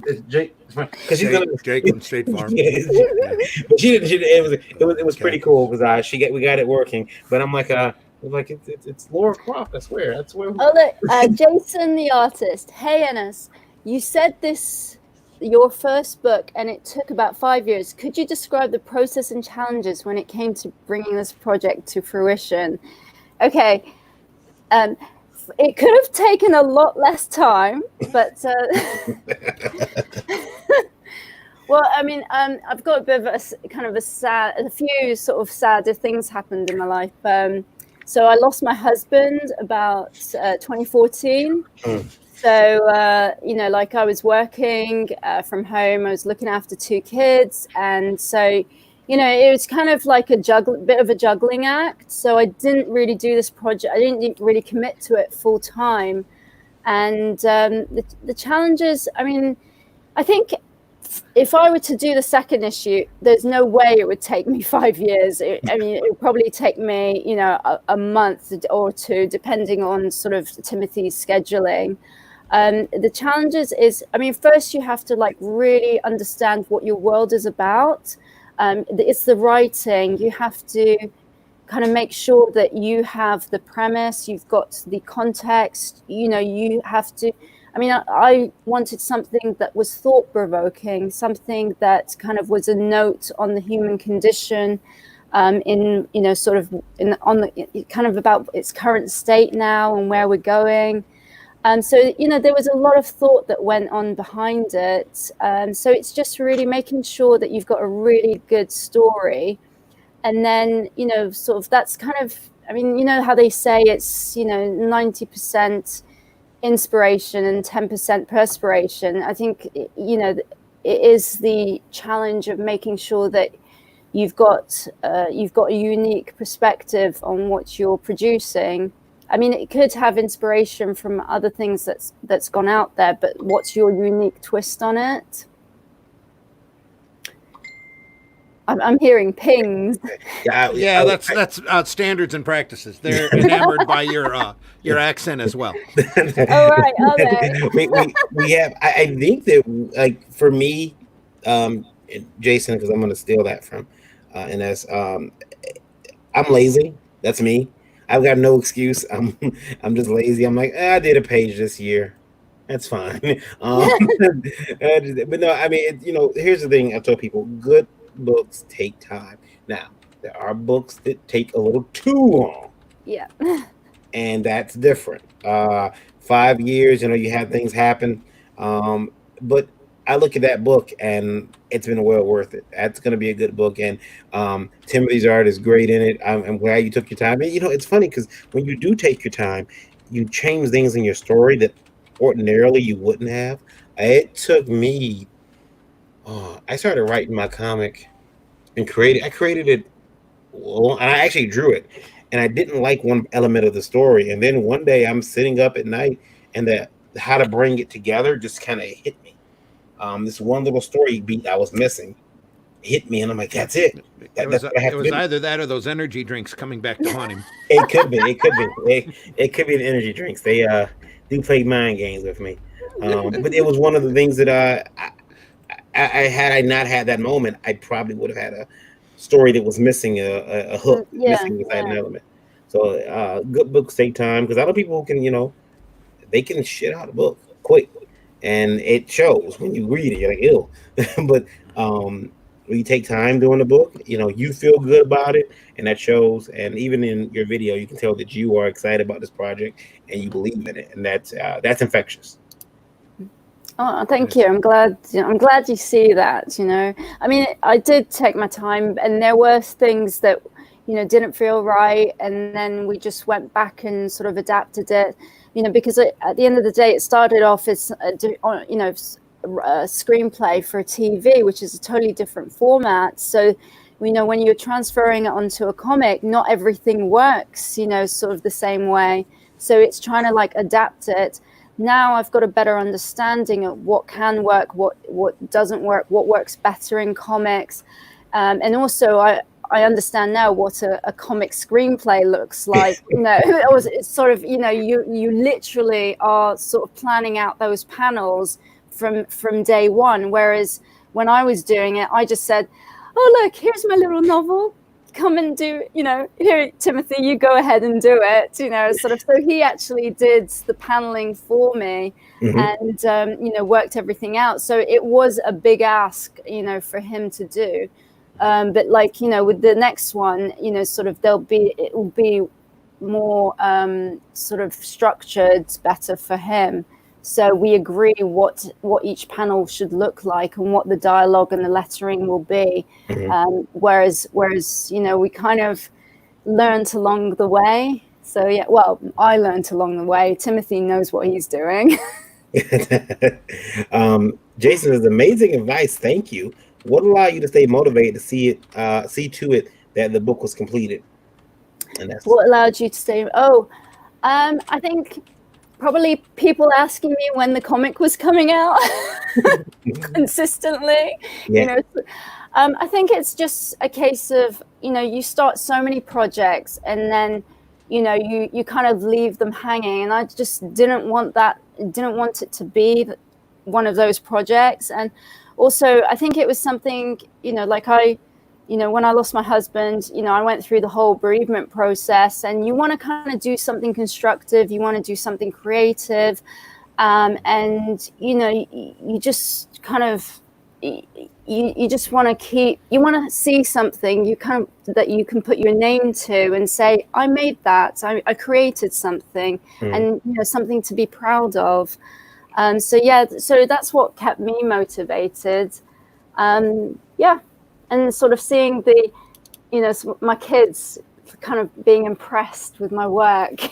It's Jake, because she's gonna Jake from State Farm. But she didn't. It was pretty cool because we got it working. But I'm like, it's Laura Croft. I swear. That's where. Oh look, Jason the artist. Hey, Ennis, you said this your first book, and it took about 5 years. Could you describe the process and challenges when it came to bringing this project to fruition? Okay, it could have taken a lot less time, but well, I mean, I've got a bit of a few sort of sadder things happened in my life. So I lost my husband about 2014. So, like I was working from home, I was looking after 2 kids. And so, it was kind of like bit of a juggling act. So I didn't really do this project. I didn't really commit to it full time. And the challenges, I mean, I think if I were to do the second issue, there's no way it would take me 5 years. It would probably take me, a month or 2, depending on sort of Timothy's scheduling. The challenges is, first you have to really understand what your world is about. It's the writing. You have to kind of make sure that you have the premise, you've got the context, you have to, I wanted something that was thought-provoking, something that kind of was a note on the human condition, about its current state now and where we're going. So, there was a lot of thought that went on behind it. So it's just really making sure that you've got a really good story. And then, that's kind of, how they say it's, 90% inspiration and 10% perspiration. I think, it is the challenge of making sure that you've got a unique perspective on what you're producing. It could have inspiration from other things that's gone out there, but what's your unique twist on it? I'm hearing pings. Yeah, that's standards and practices. They're enamored by your accent as well. All right, okay. we have. I think that for me, Jason, because I'm going to steal that from, and that's I'm lazy. That's me. I've got no excuse. I'm just lazy. I'm like, I did a page this year. That's fine. But no, I mean, here's the thing. I tell people, good books take time. Now, there are books that take a little too long. Yeah. And that's different. 5 years, you have things happen. But I look at that book and it's been well worth it. That's going to be a good book. And Timothy's art is great in it. I'm glad you took your time. And, it's funny because when you do take your time, you change things in your story that ordinarily you wouldn't have. It took me, I started writing my comic and I created it, and I actually drew it. And I didn't like one element of the story. And then one day I'm sitting up at night and how to bring it together just kind of hit me. This one little story beat I was missing hit me, and I'm like, that's it. It was either that or those energy drinks coming back to haunt him. It could be. It could be the energy drinks. They do play mind games with me. But it was one of the things that had I not had that moment, I probably would have had a story that was missing a hook, missing an element. So good books take time, because other people can, they can shit out a book quick, and it shows when you read it. You're like, ew. But when you take time doing the book, you feel good about it, and that shows. And even in your video, you can tell that you are excited about this project and you believe in it, and that's infectious. Oh, thank you. I'm glad you see that. I mean, I did take my time, and there were things that didn't feel right, and then we just went back and sort of adapted it. Because at the end of the day, it started off as a screenplay for a TV, which is a totally different format. So, when you're transferring it onto a comic, not everything works, sort of the same way. So it's trying to adapt it. Now I've got a better understanding of what can work, what doesn't work, what works better in comics. And also I understand now what a comic screenplay looks like. It's sort of, you literally are sort of planning out those panels from day one. Whereas when I was doing it, I just said, oh, look, here's my little novel. Come and do, here, Timothy, you go ahead and do it, sort of. So he actually did the paneling for me, and, worked everything out. So it was a big ask, for him to do. But with the next one, sort of it will be more sort of structured, better for him. So we agree what each panel should look like and what the dialogue and the lettering will be. Whereas we kind of learned along the way. So yeah, well, I learned along the way. Timothy knows what he's doing. Jason, is amazing advice. Thank you. What allowed you to stay motivated to see to it that the book was completed? And that's what allowed you to stay. I think probably people asking me when the comic was coming out consistently. Yeah. I think it's just a case of you start so many projects, and then you kind of leave them hanging, and I just didn't want it to be one of those projects. And also, I think it was something, when I lost my husband, I went through the whole bereavement process, and you want to kind of do something constructive, you want to do something creative, and, you just kind of, you just want to see something that you can put your name to and say, I made that, I created something, and, something to be proud of. So that's what kept me motivated. And sort of seeing my kids kind of being impressed with my work.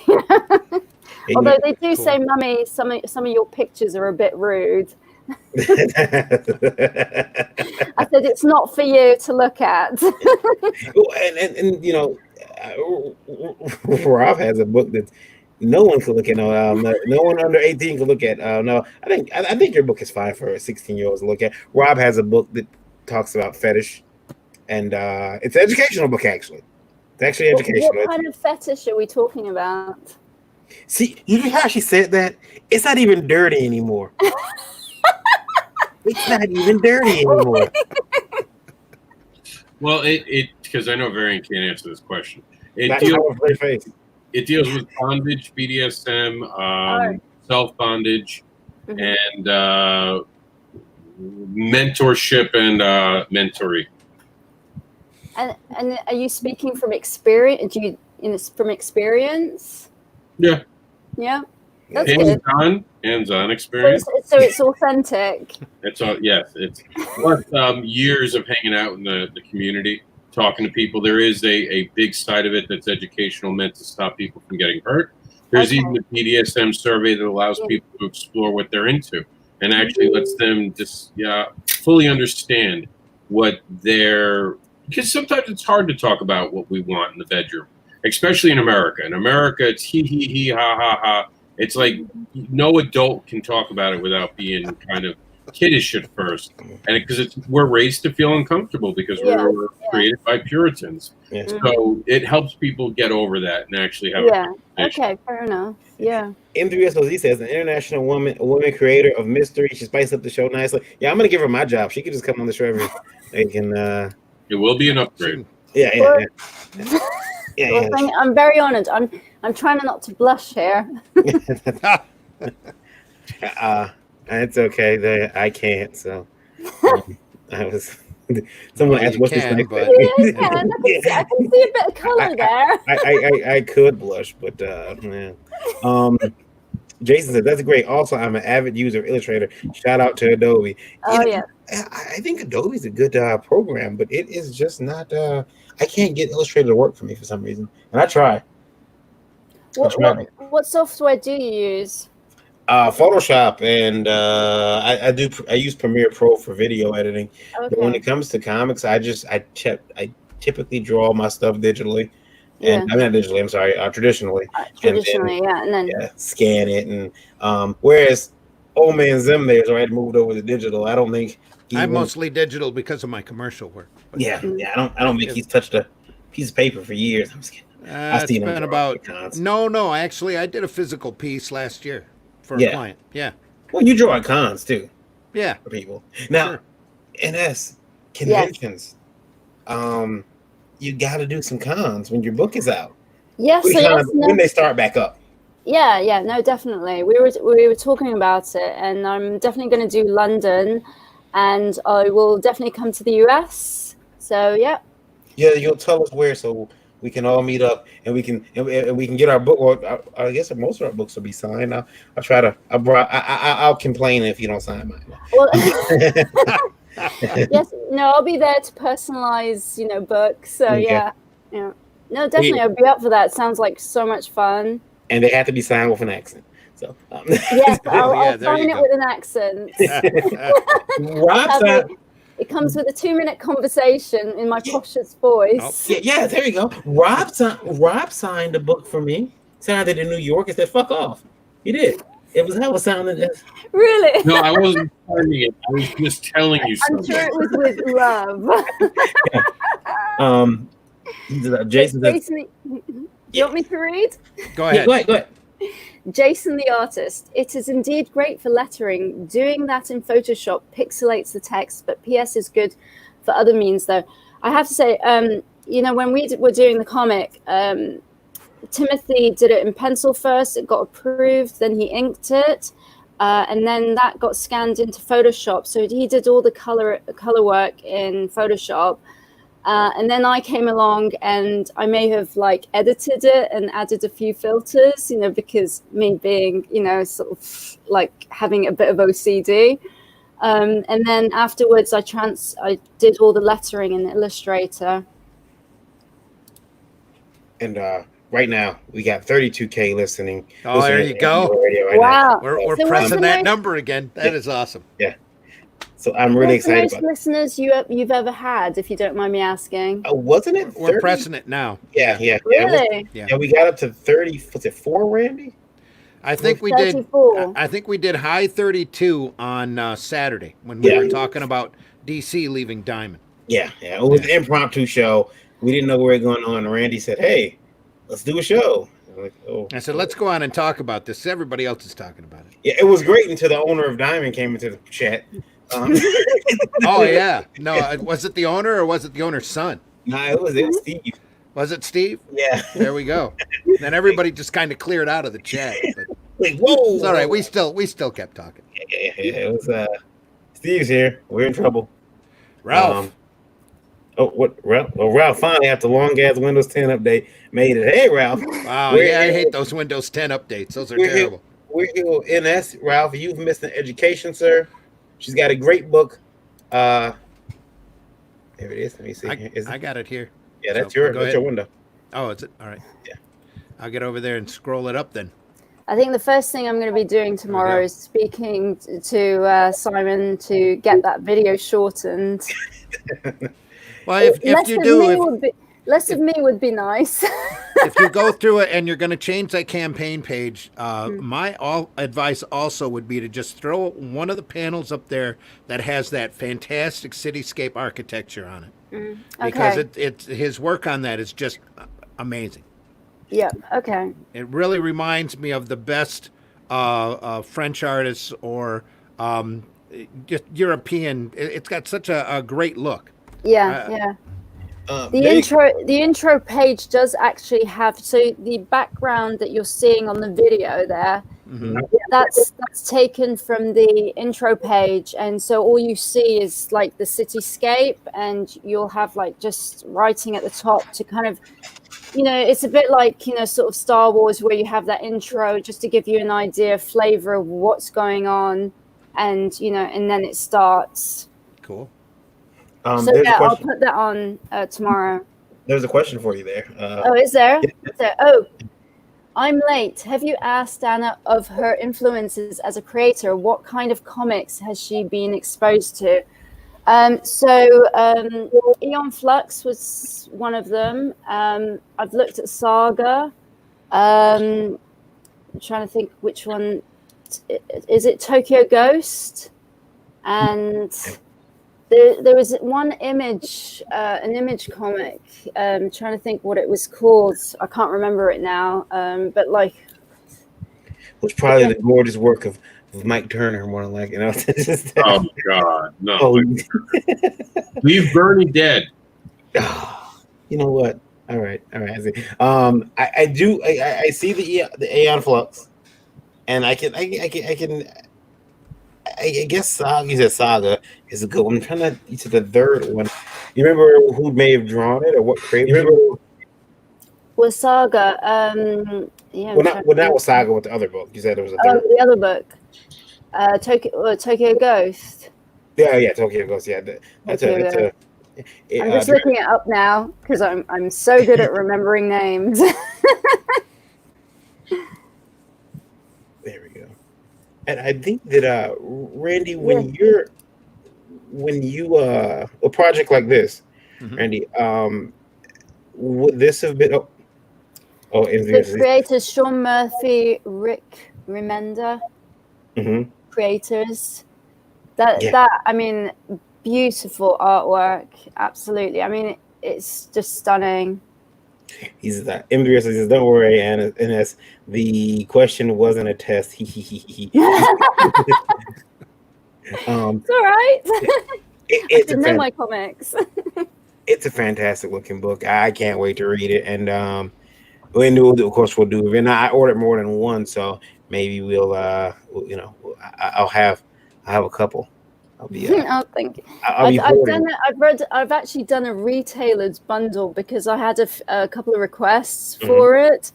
Although they do say, Mummy, some of your pictures are a bit rude. I said, it's not for you to look at. Rob has a book that no one can look at. No one under 18 can look at. No, I think your book is fine for 16-year-olds to look at. Rob has a book that talks about fetish, and it's an educational book, actually. It's actually educational. What kind of fetish are we talking about? See, you know how she said that? It's not even dirty anymore. It's not even dirty anymore. Well, it because I know Varian can't answer this question. It it deals with bondage, BDSM, self bondage, and mentorship and mentoring. And are you speaking from experience? Do you, from experience? Yeah. Yeah. That's good. Hands-on experience. So it's authentic. It's yes. It's plus years of hanging out in the community, talking to people. There is a big side of it that's educational, meant to stop people from getting hurt. There's even a BDSM survey that allows people to explore what they're into and actually lets them just fully understand what they're. Because sometimes it's hard to talk about what we want in the bedroom, especially in America. In America, it's he, ha, ha, ha. It's like no adult can talk about it without being kind of kiddish at first, and because we're raised to feel uncomfortable because we're created by Puritans. Yeah. So it helps people get over that and actually have. Okay, fair enough. Yeah. M3SOZ says an international woman creator of mystery. She spiced up the show nicely. Yeah, I'm gonna give her my job. She could just come on the show every. They can. It will be an upgrade. Yeah. Well, I'm very honored. I'm trying not to blush here. It's okay. I can't. So I was. Someone asked what's this like. I can see a bit of color there. I could blush, but man. Jason said that's great. Also, I'm an avid user of Illustrator. Shout out to Adobe. I think Adobe's a good program, but it is just not. I can't get Illustrator to work for me for some reason, and I try. What software do you use? Photoshop, and I use Premiere Pro for video editing. Okay. But when it comes to comics, I typically draw my stuff digitally. And I'm not digitally. I'm sorry, traditionally. Traditionally, and then scan it, and whereas old man Zim there's already moved over to digital. I don't think I'm mostly digital because of my commercial work. But I don't think he's touched a piece of paper for years. I'm just kidding. It's been about no. Actually, I did a physical piece last year for a client. Yeah. Well, you draw at cons too. Yeah. For people now, NS conventions. You got to do some cons when your book is out. Yes, when they start back up. Yeah, no, definitely. We were talking about it, and I'm definitely going to do London, and I will definitely come to the US. So yeah, you'll tell us where so we can all meet up and we can get our book. Or I guess most of our books will be signed. I'll try to. I'll complain if you don't sign mine. Well, yes, no, I'll be there to personalize, books. So yeah. No, definitely, I'll be up for that. Sounds like so much fun. And they have to be signed with an accent. So yes, I'll sign it with an accent. It comes with a 2-minute conversation in my poshest voice. Yeah, there you go. Rob signed a book for me. Signed it in New York and said, "Fuck off." He did. It was how it sounded. Really? No, I wasn't signing it. I was just telling you something. I'm sure it was with love. Jason. You want me to read? Go ahead. Go ahead. Jason the artist. It is indeed great for lettering. Doing that in Photoshop pixelates the text, but PS is good for other means, though. I have to say, when we were doing the comic, Timothy did it in pencil first. It got approved. Then he inked it, and then that got scanned into Photoshop. So he did all the color work in Photoshop. And then I came along and I may have edited it and added a few filters, because me being, sort of like having a bit of OCD. And then afterwards I did all the lettering in Illustrator. And right now we got 32K listening. Oh, there you go. Wow. We're pressing that number again. That is awesome. Yeah. So I'm really excited. Most listeners you've ever had, if you don't mind me asking. Wasn't it? 30? We're pressing it now. Yeah. Really? Yeah, we got up to 30. Was it 4, Randy? I think we 34. did. I think we did high 32 on Saturday when we were talking about DC leaving Diamond. Yeah. It was an impromptu show. We didn't know where we were going on. Randy said, "Hey, let's do a show." I said, "Let's go on and talk about this. Everybody else is talking about it." Yeah, it was great until the owner of Diamond came into the chat. Oh yeah, no, was it the owner or was it the owner's son? No, it was Steve. Was it Steve? Yeah. There we go. Then everybody just kind of cleared out of the chat. But Like, whoa. it's all right. We still kept talking. Yeah. It was Steve's here. We're in trouble. Ralph. Ralph finally, after long ass Windows 10 update, made it. Hey, Ralph. Wow. Yeah, I hate those Windows 10 updates. Those are terrible. We're here, NS. Ralph, you've missed an education, sir. She's got a great book. There it is. Let me see. I got it here. Yeah, that's So, your window. Oh, is it? All right. Yeah. I'll get over there and scroll it up then. I think the first thing I'm going to be doing tomorrow is speaking to Simon to get that video shortened. Well, if you do, less of me would be nice. if you go through it and you're going to change that campaign page, my advice also would be to just throw one of the panels up there that has that fantastic cityscape architecture on it, because it's his work on that is just amazing. Yeah. Okay. It really reminds me of the best French artists or just European. It's got such a great look. Yeah. The intro page does actually have, so the background that you're seeing on the video there, that's taken from the intro page, and so all you see is like the cityscape, and you'll have like just writing at the top to kind of, it's a bit like, sort of Star Wars, where you have that intro just to give you an idea, flavor of what's going on, and and then it starts. Cool. So yeah, I'll put that on tomorrow. There's a question for you there. Is there? Oh, I'm late. Have you asked Anna of her influences as a creator? What kind of comics has she been exposed to? Eon Flux was one of them. I've looked at Saga. I'm trying to think which one. Is it Tokyo Ghost? And there was one image, an image comic. I'm trying to think what it was called. I can't remember it now. But like, was probably the gorgeous work of Mike Turner, more than like, Oh God, no! Leave Bernie dead. You know what? All right. I see. I see the Aeon Flux, and I guess Saga. You said Saga is a good one. I'm trying to. You said the third one. You remember who may have drawn it or what created it? Was Saga? Yeah. Well, not with Saga. With the other book, you said there was a third. The other book. Tokyo Ghost. Yeah, Tokyo Ghost. Yeah, that's a. I'm just looking it up now because I'm so good at remembering names. There we go. And I think that Randy, when you a project like this, Randy, would this have been? The creators Sean Murphy, Rick Remender. Creators. That I mean, beautiful artwork. Absolutely. I mean, it's just stunning. He's that MBS says, "Don't worry, Anna. NS. The question wasn't a test." It's all right. It's I know my comics. It's a fantastic looking book. I can't wait to read it. And of course we'll do it. And I ordered more than one, so maybe I'll have a couple. I'll be. Oh, thank you. I've actually done a retailer's bundle because I had a couple of requests for it.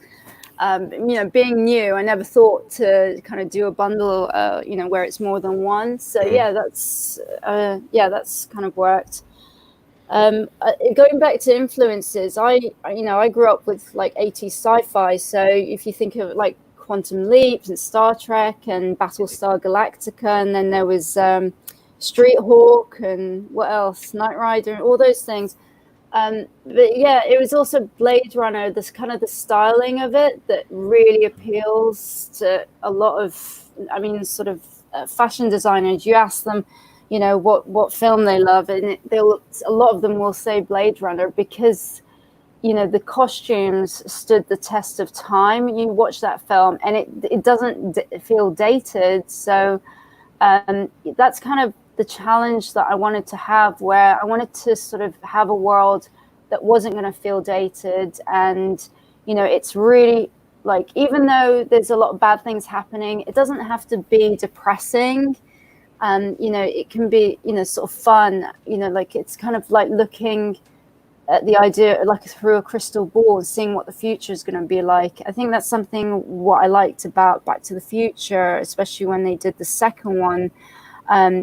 Being new, I never thought to kind of do a bundle, where it's more than one. So that's kind of worked. Going back to influences, I grew up with like 80s sci-fi. So if you think of like Quantum Leap and Star Trek and Battlestar Galactica, and then there was Street Hawk and what else, Knight Rider, and all those things. But yeah, it was also Blade Runner, this kind of the styling of it that really appeals to a lot of, sort of fashion designers. You ask them, what film they love, and a lot of them will say Blade Runner because, the costumes stood the test of time. You watch that film and it doesn't feel dated. So that's kind of the challenge that I wanted to have, where I wanted to sort of have a world that wasn't going to feel dated. And, you know, it's really like, even though there's a lot of bad things happening, it doesn't have to be depressing. You know, it can be, you know, sort of fun, you know, like it's kind of like looking at the idea like through a crystal ball and seeing what the future is going to be like. I think that's something what I liked about Back to the Future, especially when they did the second one.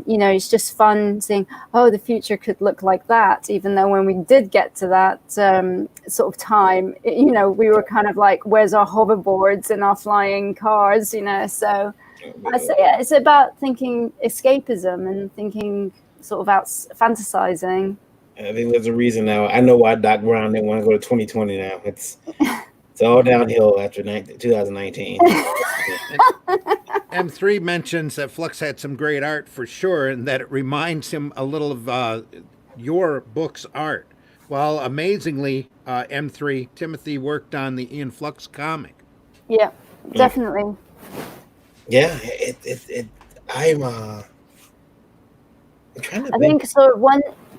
You know, it's just fun seeing, oh, the future could look like that, even though when we did get to that sort of time, you know, we were kind of like, where's our hoverboards and our flying cars, you know? So I say, yeah, it's about thinking escapism and thinking sort of out fantasizing. I think there's a reason now. I know why Doc Brown didn't want to go to 2020 now. It's all downhill after 2019. M3 mentions that Flux had some great art for sure, and that it reminds him a little of your book's art. Well, amazingly, M3, Timothy worked on the Ian Flux comic. Yeah, definitely. Yeah, I'm trying to think so.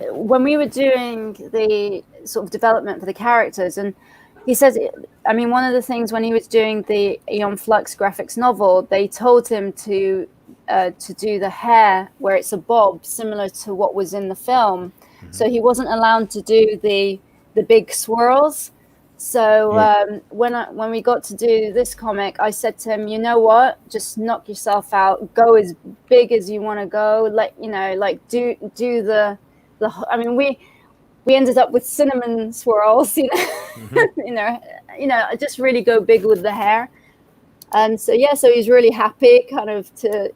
When we were doing the sort of development for the characters, and he says, I mean, one of the things when he was doing the Eon Flux graphics novel, they told him to do the hair where it's a bob, similar to what was in the film. Mm-hmm. So he wasn't allowed to do the big swirls. So when we got to do this comic, I said to him, you know what, just knock yourself out, go as big as you want to go. Like, you know, like do the I mean, we ended up with cinnamon swirls, you know, mm-hmm. you know, just really go big with the hair. And so, yeah, so he's really happy kind of to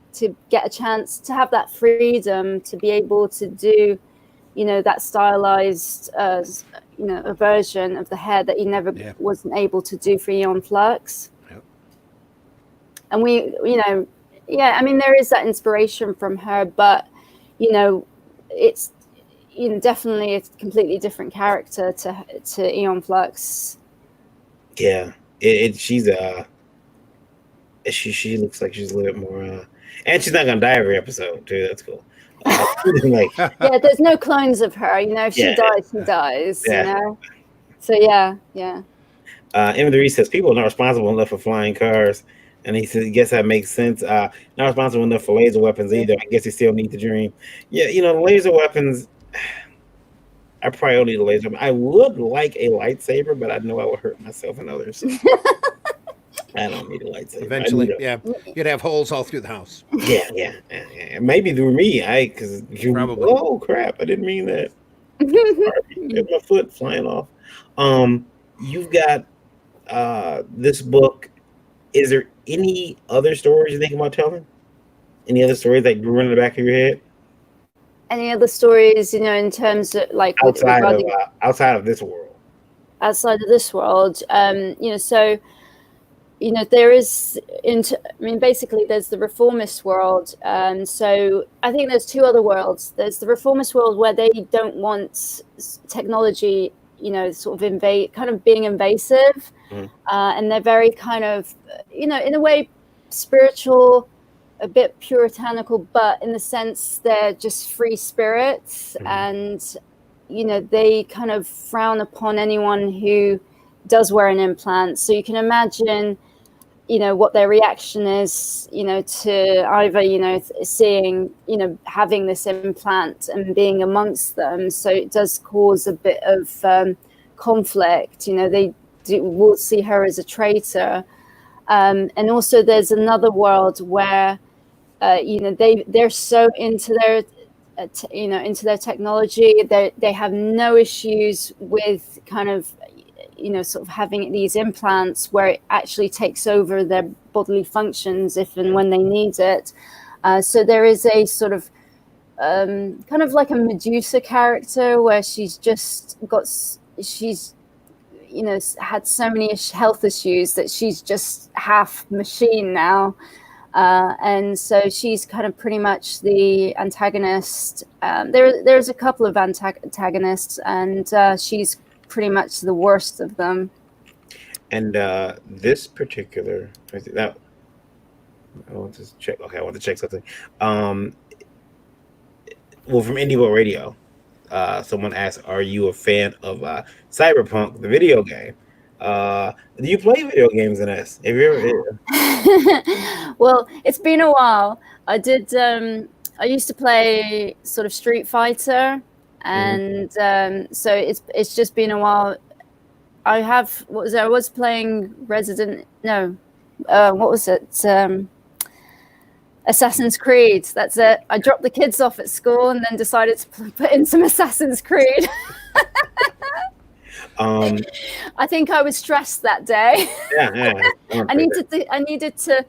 get a chance to have that freedom to be able to do, you know, that stylized, you know, a version of the hair that he never wasn't able to do for Eon Flux. Yep. And we, you know, yeah, I mean, there is that inspiration from her, but, you know, it's, you know, definitely a completely different character to Eon Flux. Yeah, she's she looks like she's a little bit more, and she's not gonna die every episode too. That's cool. Yeah, there's no clones of her. You know, if she dies, she dies. Yeah. You know, so yeah. M3 says people are not responsible enough for flying cars, and he says, I guess that makes sense. Not responsible enough for laser weapons either. I guess they still need to dream. Yeah, you know, the laser weapons. I probably don't need a laser. I would like a lightsaber, but I know I would hurt myself and others. I don't need a lightsaber. Eventually, you'd have holes all through the house. Yeah. Maybe through me, because you. Probably. Oh crap! I didn't mean that. There's my foot flying off. You've got this book. Is there any other stories you think about telling? Any other stories that grew in the back of your head? Any other stories, you know, in terms of like outside of this world? Outside of this world, you know, so, you know, there is, I mean, basically there's the reformist world. So I think there's two other worlds. There's the reformist world where they don't want technology, you know, sort of being invasive. Mm. And they're very kind of, you know, in a way spiritual, a bit puritanical, but in the sense they're just free spirits. Mm-hmm. And, you know, they kind of frown upon anyone who does wear an implant. So you can imagine, you know, what their reaction is, you know, to either, you know, seeing, you know, having this implant and being amongst them. So it does cause a bit of conflict. You know, they will see her as a traitor. And also there's another world where, you know, they're so into their, you know, into their technology. They have no issues with kind of, you know, sort of having these implants where it actually takes over their bodily functions if and when they need it. So there is a sort of kind of like a Medusa character where she's you know, had so many health issues that she's just half machine now. And so she's kind of pretty much the antagonist. There's a couple of antagonists, and she's pretty much the worst of them. And this particular, I want to check. Okay, I want to check something. Well, from Indie GoGo Radio, Someone asked, "Are you a fan of Cyberpunk, the video game?" Do you play video games in this? Have you ever? Well, it's been a while. I did. I used to play sort of Street Fighter, and so it's just been a while. I have. What was it? I was playing Resident. No, what was it? Assassin's Creed. That's it. I dropped the kids off at school and then decided to put in some Assassin's Creed. I think I was stressed that day. Yeah. I needed to,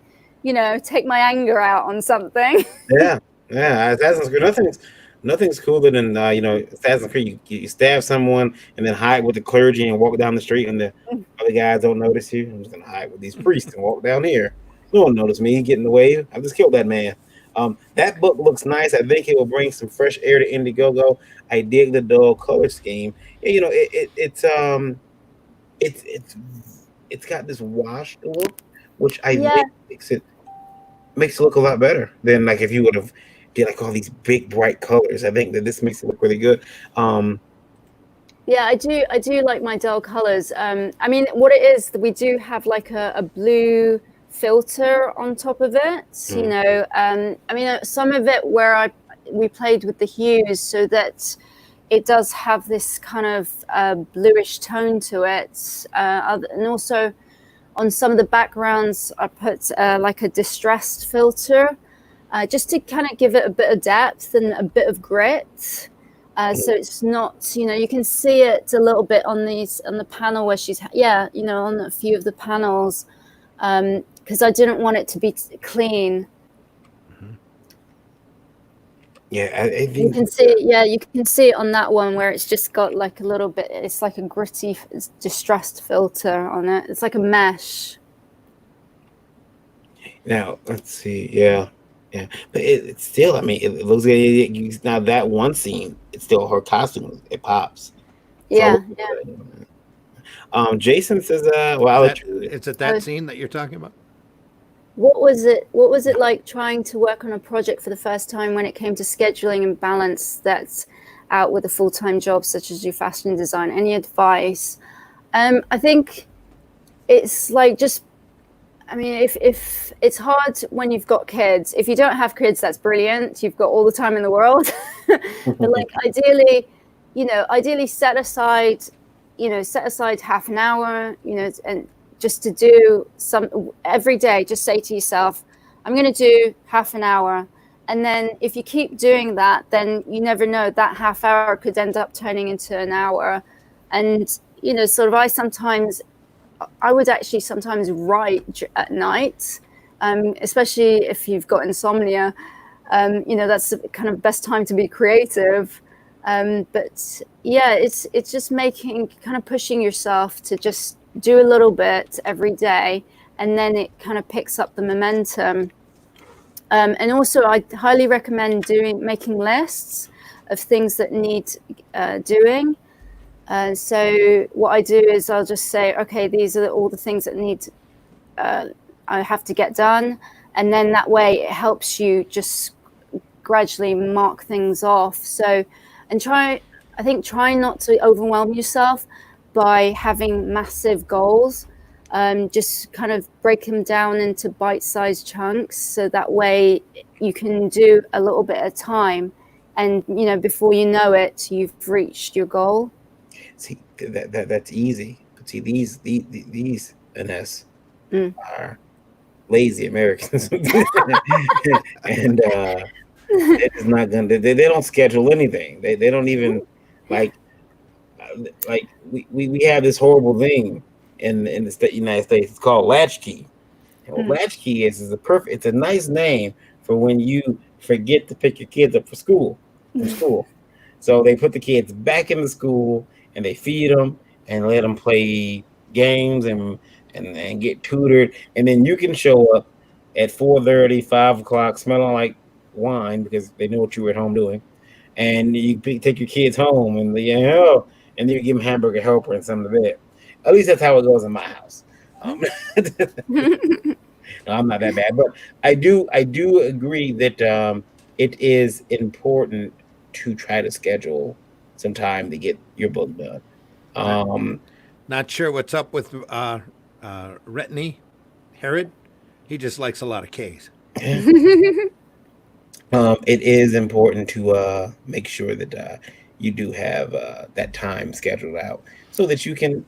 take my anger out on something. Yeah. Assassin's Creed. Nothing's cooler than Assassin's Creed. You stab someone and then hide with the clergy and walk down the street, and the other guys don't notice you. I'm just gonna hide with these priests and walk down here. No one noticed me. Get in the way. I just killed that man. That book looks nice. I think it will bring some fresh air to Indiegogo. I dig the dull color scheme. And, it's got this washed look, which I think makes it look a lot better than like if you would have did like all these big bright colors. I think that this makes it look really good. Yeah, I do like my dull colors. I mean, what it is, we do have like a blue filter on top of it. I mean, some of it where we played with the hues so that it does have this kind of bluish tone to it, and also on some of the backgrounds I put like a distressed filter, just to kind of give it a bit of depth and a bit of grit, so it's not, you can see it a little bit on the panel where she's on a few of the panels, because I didn't want it to be clean. Yeah, I think you can see it. Yeah, you can see it on that one where it's just got like a little bit. It's like a gritty, distressed filter on it. It's like a mesh. Now let's see. Yeah, but it's still. I mean, it looks like now that one scene. It's still her costume. It pops. Yeah. Jason says, "Well, I'll let you." Is it that scene that you're talking about? What was it like trying to work on a project for the first time when it came to scheduling and balance that's out with a full-time job such as your fashion design? Any advice? I think it's like if it's hard when you've got kids. If you don't have kids, that's brilliant. You've got all the time in the world. But like ideally set aside half an hour, and just to do some every day. Just say to yourself, I'm going to do half an hour. And then if you keep doing that, then you never know, that half hour could end up turning into an hour. And, sort of I would actually sometimes write at night, especially if you've got insomnia. That's the kind of best time to be creative. But yeah, it's just pushing yourself to just do a little bit every day, and then it kind of picks up the momentum. And also I highly recommend making lists of things that need doing. So what I do is I'll just say, okay, these are all the things that I have to get done. And then that way it helps you just gradually mark things off. So, and try not to overwhelm yourself by having massive goals. Just kind of break them down into bite-sized chunks, so that way you can do a little bit at a time, and before you know it, you've reached your goal. See, that's easy. But see, these Ines are lazy Americans, and it's not gonna. They don't schedule anything. They don't even like we have this horrible thing in the United States. It's called latchkey. And what latchkey is it's a nice name for when you forget to pick your kids up from school. So they put the kids back in the school and they feed them and let them play games and get tutored, and then you can show up at 4:30, 5 o'clock, smelling like wine because they know what you were at home doing, and you take your kids home and and then you give them hamburger helper and some of the bed. At least that's how it goes in my house. No, I'm not that bad, but I do agree that it is important to try to schedule some time to get your book done. Not sure what's up with Retney Herod. He just likes a lot of K's. It is important to make sure that you do have that time scheduled out so that you can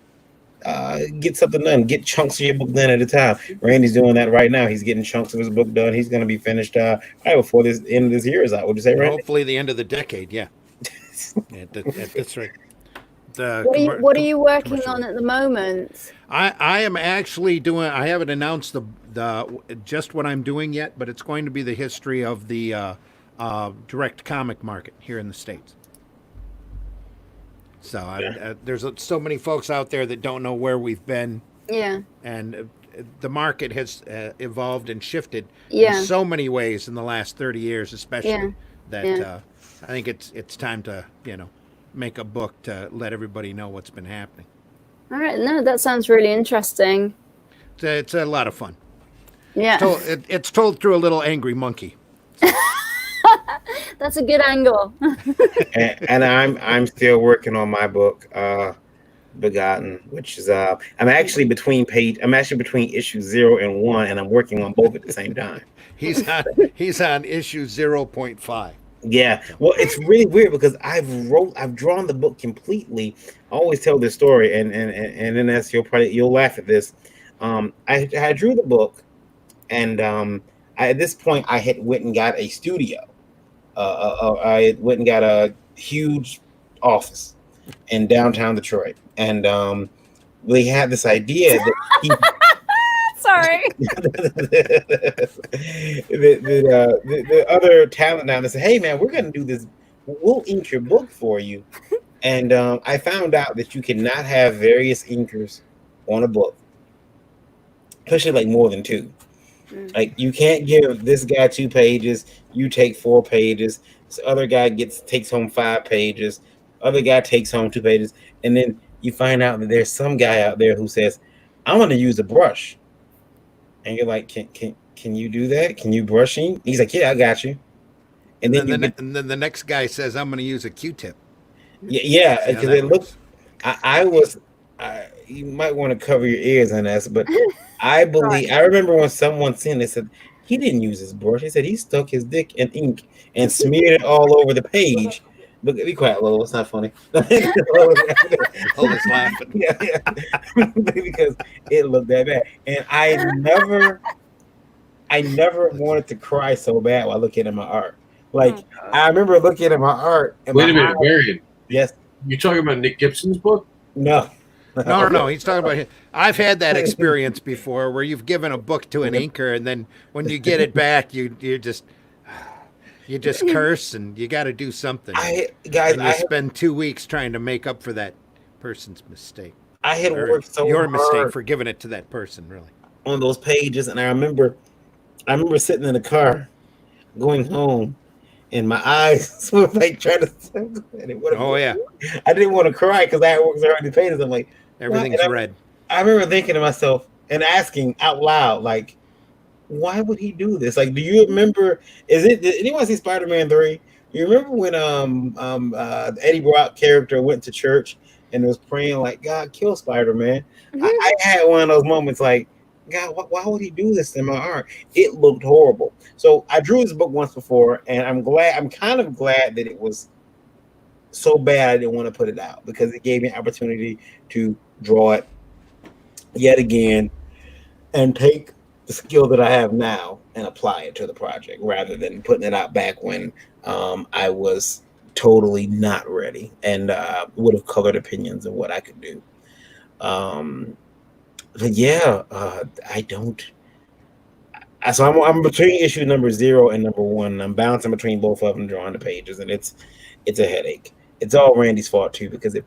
get something done, get chunks of your book done at a time. Randy's doing that right now. He's getting chunks of his book done. He's going to be finished probably before this end of this year is out. Would you say, Randy? Hopefully the end of the decade, yeah. That's right. What are you working on at the moment? I am actually doing. I haven't announced the just what I'm doing yet, but it's going to be the history of the direct comic market here in the States. So there's so many folks out there that don't know where we've been. Yeah. And the market has evolved and shifted in so many ways in the last 30 years, especially that I think it's time to make a book to let everybody know what's been happening. All right. No, that sounds really interesting. It's a lot of fun. Yeah. It's told through a little angry monkey. That's a good angle. and I'm still working on my book, Begotten, which is I'm actually between issue 0 and 1, and I'm working on both at the same time. He's on issue 0.5. Yeah, well, it's really weird because I've drawn the book completely. I always tell this story, and then as you'll laugh at this. I drew the book, and at this point I had went and got a studio. I went and got a huge office in downtown Detroit, and we had this idea that Sorry. the other talent down there said, "Hey man, we're gonna do this. We'll ink your book for you." And I found out that you cannot have various inkers on a book, especially like more than 2. Like you can't give this guy 2 pages, you take 4 pages. This other guy takes home 5 pages. Other guy takes home 2 pages, and then you find out that there's some guy out there who says, "I'm going to use a brush," and you're like, "Can you do that? Can you brush ink?" He's like, "Yeah, I got you." And then the next guy says, "I'm going to use a Q-tip." Yeah, because it looks. You might want to cover your ears on this, but I believe I remember when someone seen it, said he didn't use his brush. He said he stuck his dick in ink and smeared it all over the page. Look, be quiet, Lolo. It's not funny. Lolo's laughing. Yeah. Because it looked that bad, and I never wanted to cry so bad while looking at my art. Like I remember looking at my art. And wait a minute, Marion. Yes. You talking about Nick Gibson's book? No. No. He's talking about. I've had that experience before, where you've given a book to an inker, and then when you get it back, you just curse, and you got to do something. You spend 2 weeks trying to make up for that person's mistake. I had worked so your hard mistake for giving it to that person, really, on those pages, and I remember sitting in the car, going home. And my eyes were like trying to. I didn't want to cry because I had worked so hard on the pages. I'm like, everything's red. I remember thinking to myself and asking out loud, like, why would he do this? Like, do you remember? Did anyone see Spider-Man 3? You remember when the Eddie Brock character went to church and was praying like, "God, kill Spider-Man"? I had one of those moments like, God, why would he do this in my art? It looked horrible. So I drew this book once before, and I'm kind of glad that it was so bad I didn't want to put it out, because it gave me an opportunity to draw it yet again and take the skill that I have now and apply it to the project, rather than putting it out back when I was totally not ready and would have colored opinions of what I could do. But yeah, I don't. So I'm between issue number 0 and number 1. I'm bouncing between both of them, drawing the pages, and it's a headache. It's all Randy's fault too, because it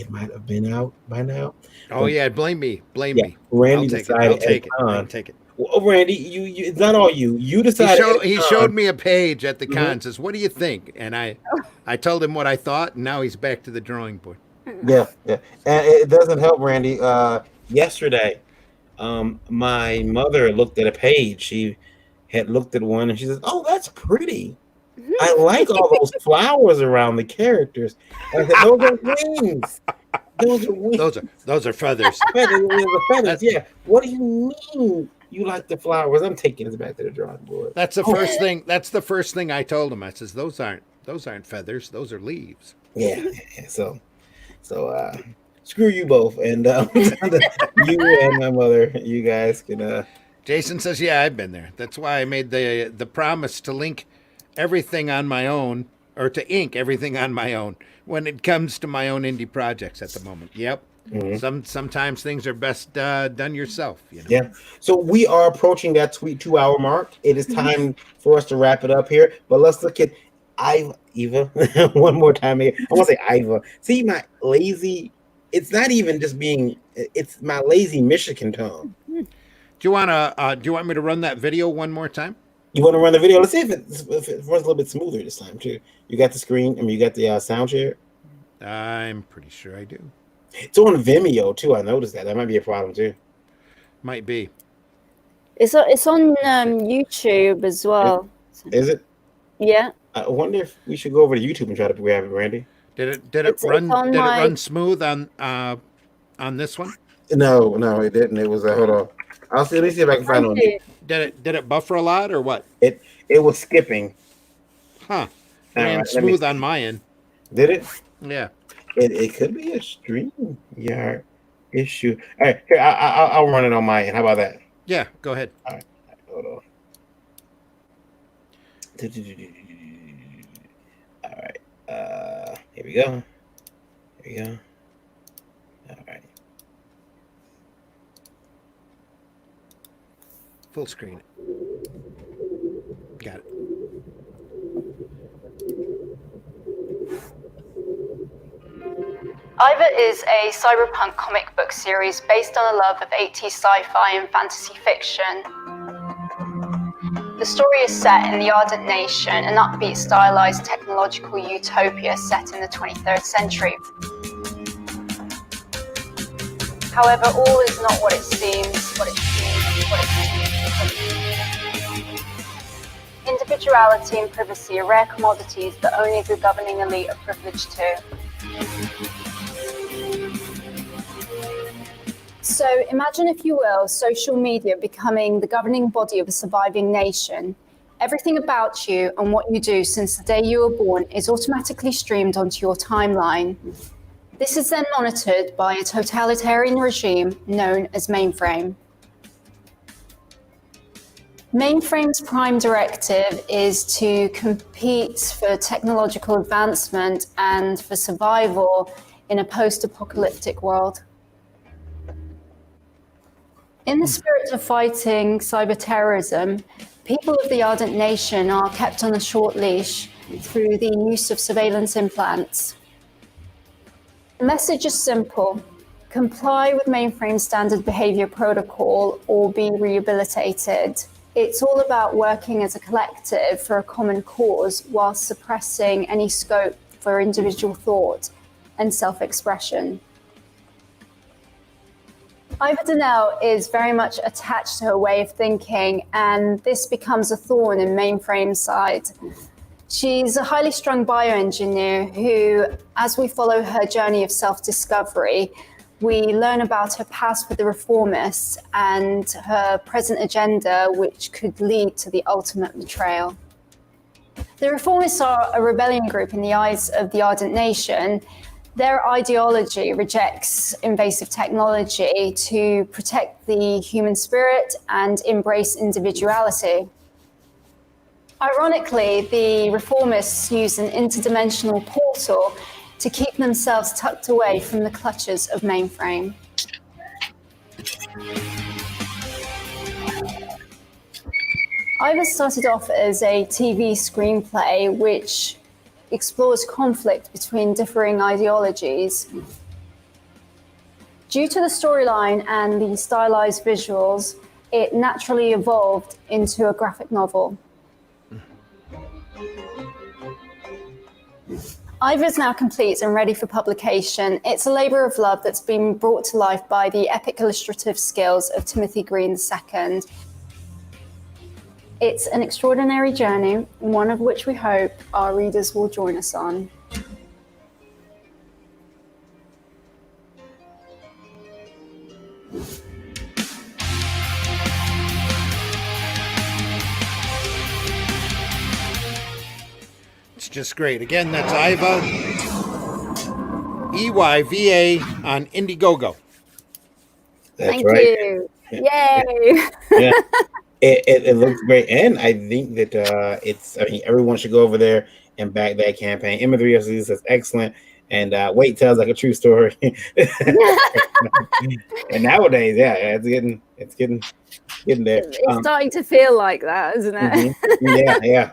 might have been out by now. Oh yeah, blame me. Randy I'll take it. Well, Randy, you it's not all you. You decided. He showed me a page at the con. Says, "What do you think?" And I told him what I thought, and now he's back to the drawing board. Yeah, and it doesn't help, Randy. Yesterday, my mother looked at a page. She had looked at one, and she says, "Oh, that's pretty." I like all those flowers around the characters. I said, those are wings. Those are wings. Those are feathers. Feathers. Yeah. What do you mean you like the flowers? I'm taking this back to the drawing board. That's the first thing. That's the first thing I told him. I says, those aren't feathers. Those are leaves. Yeah. So screw you both, and you and my mother. You guys can. Jason says, yeah, I've been there. That's why I made the promise to link everything on my own, or to ink everything on my own when it comes to my own indie projects at the moment. Yep. Mm-hmm. Sometimes things are best done yourself. You know? Yeah. So we are approaching that 2-hour mark. It is time for us to wrap it up here. But let's look at EYVA one more time here. I want to say EYVA. See my lazy. It's not even just being. It's my lazy Michigan tone. Do you want me to run that video one more time? You want to run the video? Let's see if it runs a little bit smoother this time too. You got the screen. I mean, you got the sound share. I'm pretty sure I do. It's on Vimeo too. I noticed that. That might be a problem too. Might be. It's on YouTube as well. Is it? Yeah. I wonder if we should go over to YouTube and try to grab it, Randy. Did it run smooth on this one? No, it didn't. It was hold on. Let me see if I can find it. Did it buffer a lot or what? It was skipping. Huh. Ran smooth on my end. Did it? Yeah. It could be a StreamYard issue. All right, here I'll run it on my end. How about that? Yeah, go ahead. All right, hold on. All right. Here we go. All right. Full screen. Got it. EYVA is a cyberpunk comic book series based on a love of 80s sci-fi and fantasy fiction. The story is set in the Ardent Nation, an upbeat, stylized technological utopia set in the 23rd century. However, all is not what it seems, Individuality and privacy are rare commodities that only the governing elite are privileged to. So imagine, if you will, social media becoming the governing body of a surviving nation. Everything about you and what you do since the day you were born is automatically streamed onto your timeline. This is then monitored by a totalitarian regime known as Mainframe. Mainframe's prime directive is to compete for technological advancement and for survival in a post-apocalyptic world. In the spirit of fighting cyber terrorism, people of the Ardent Nation are kept on a short leash through the use of surveillance implants. The message is simple: comply with Mainframe's standard behavior protocol or be rehabilitated. It's all about working as a collective for a common cause whilst suppressing any scope for individual thought and self-expression. EYVA now is very much attached to her way of thinking, and this becomes a thorn in Mainframe's side. She's a highly strung bioengineer who, as we follow her journey of self-discovery, we learn about her past with the reformists and her present agenda, which could lead to the ultimate betrayal. The reformists are a rebellion group in the eyes of the Ardent Nation. Their ideology rejects invasive technology to protect the human spirit and embrace individuality. Ironically, the reformists use an interdimensional portal to keep themselves tucked away from the clutches of Mainframe. EYVA started off as a TV screenplay which explores conflict between differing ideologies. Due to the storyline and the stylized visuals, it naturally evolved into a graphic novel. EYVA is now complete and ready for publication. It's a labour of love that's been brought to life by the epic illustrative skills of Timothy Green II. It's an extraordinary journey, one of which we hope our readers will join us on. It's just great. Again, that's EYVA, EYVA on Indie GoGo. That's Thank right. you. Yay. Yeah. It looks great, and I think that I mean, everyone should go over there and back that campaign. M3SC says excellent, and Wait tells like a true story. And nowadays, yeah, it's getting there. It's starting to feel like that, isn't it? Yeah.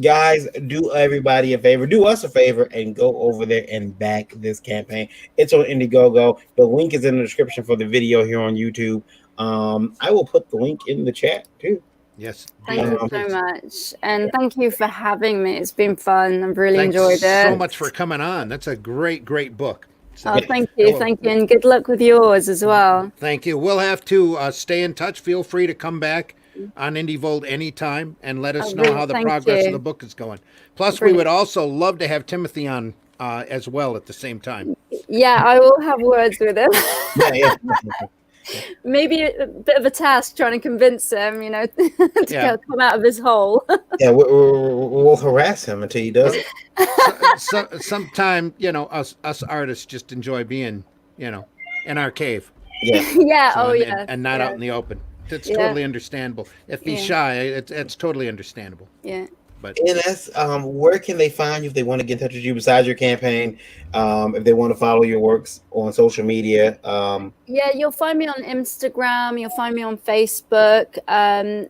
Guys, do everybody a favor, do us a favor, and go over there and back this campaign. It's on Indiegogo. The link is in the description for the video here on YouTube. I will put the link in the chat too. Yes. Thank you so much. And thank you for having me. It's been fun. I've really Thanks enjoyed it. so much for coming on. That's a great book. So, oh, thank you. Thank you. And good luck with yours as well. Thank you. We'll have to stay in touch. Feel free to come back on Indie Vault anytime and let us know how the progress of the book is going. Plus, we would also love to have Timothy on as well at the same time. Yeah, I will have words with him. Yeah. Maybe a bit of a task trying to convince him, to come out of his hole. Yeah, we'll harass him until he does it. Sometime, us artists just enjoy being, in our cave. Yeah. Yeah. And not out in the open. It's totally understandable. If he's shy, it's totally understandable. Yeah. But NS, where can they find you if they want to get in touch with you besides your campaign? If they want to follow your works on social media? Yeah, you'll find me on Instagram. You'll find me on Facebook. I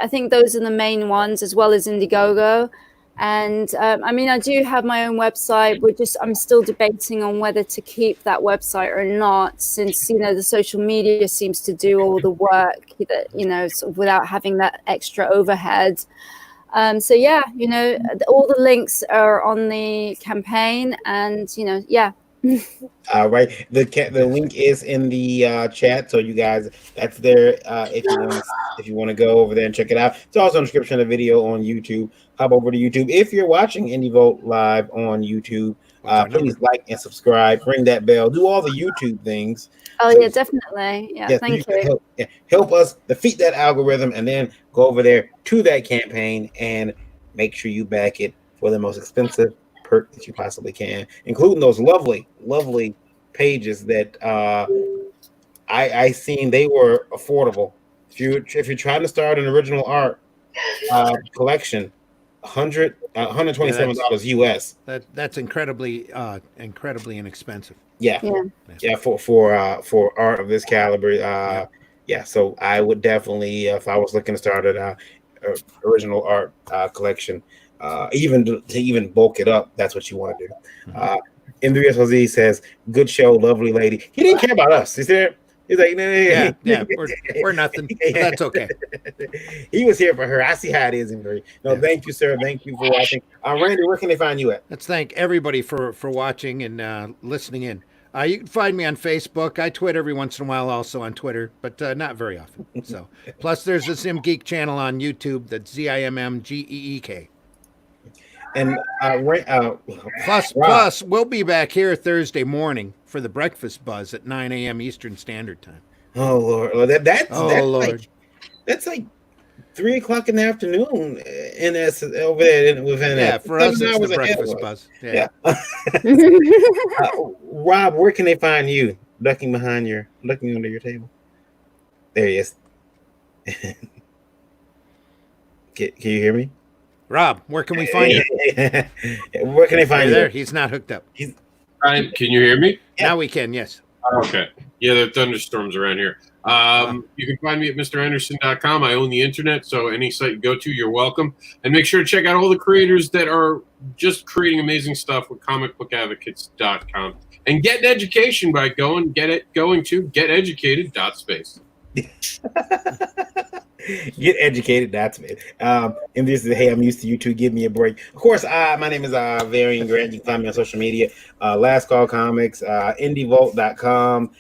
think those are the main ones, as well as Indiegogo. And I do have my own website. I'm still debating on whether to keep that website or not, since the social media seems to do all the work that sort of without having that extra overhead. All the links are on the campaign, and All right, the link is in the chat, so you guys, that's there. If you want to go over there and check it out, it's also in the description of the video on YouTube. Hop over to YouTube if you're watching Indie Vault live on YouTube. Please like and subscribe, ring that bell, do all the YouTube things. Oh yeah, definitely. Yeah, thank you. Help us defeat that algorithm, and then go over there to that campaign and make sure you back it for the most expensive perk that you possibly can, including those lovely pages that I seen. They were affordable. If you're trying to start an original art collection, $127 US. That's incredibly inexpensive. Yeah. For art of this caliber. So I would definitely, if I was looking to start an original art collection, even to bulk it up, that's what you want to do. M3SOZ says, "Good show, lovely lady." He didn't care about us. He's there. He's like, yeah, we're nothing. But that's okay. He was here for her. I see how it is, M3. Thank you, sir. Thank you for watching. Randy, where can they find you at? Let's thank everybody for watching and listening in. You can find me on Facebook. I tweet every once in a while, also on Twitter, but not very often. So, plus there's the Sim Geek channel on YouTube. That's ZIMMGEEK. And plus, we'll be back here Thursday morning for the breakfast buzz at 9 a.m. Eastern Standard Time. Oh Lord, Lord, that's like 3 o'clock in the afternoon over there within that. For us, it's the breakfast buzz. Yeah. Rob, where can they find you? Looking under your table. There he is. Can you hear me? Rob, where can we find you? Where can they find you? There, he's not hooked up. Can you hear me? Yeah. Now we can, yes. Okay. Yeah, there are thunderstorms around here. You can find me at MrAnderson.com. I own the internet, so any site you go to, you're welcome. And make sure to check out all the creators that are just creating amazing stuff with comicbookadvocates.com. And get an education by going to geteducated.space. Get educated, that's it. And this is, hey, I'm used to you two. Give me a break. Of course, my name is Varian Grant. You can find me on social media. Last Call Comics, indievault.com.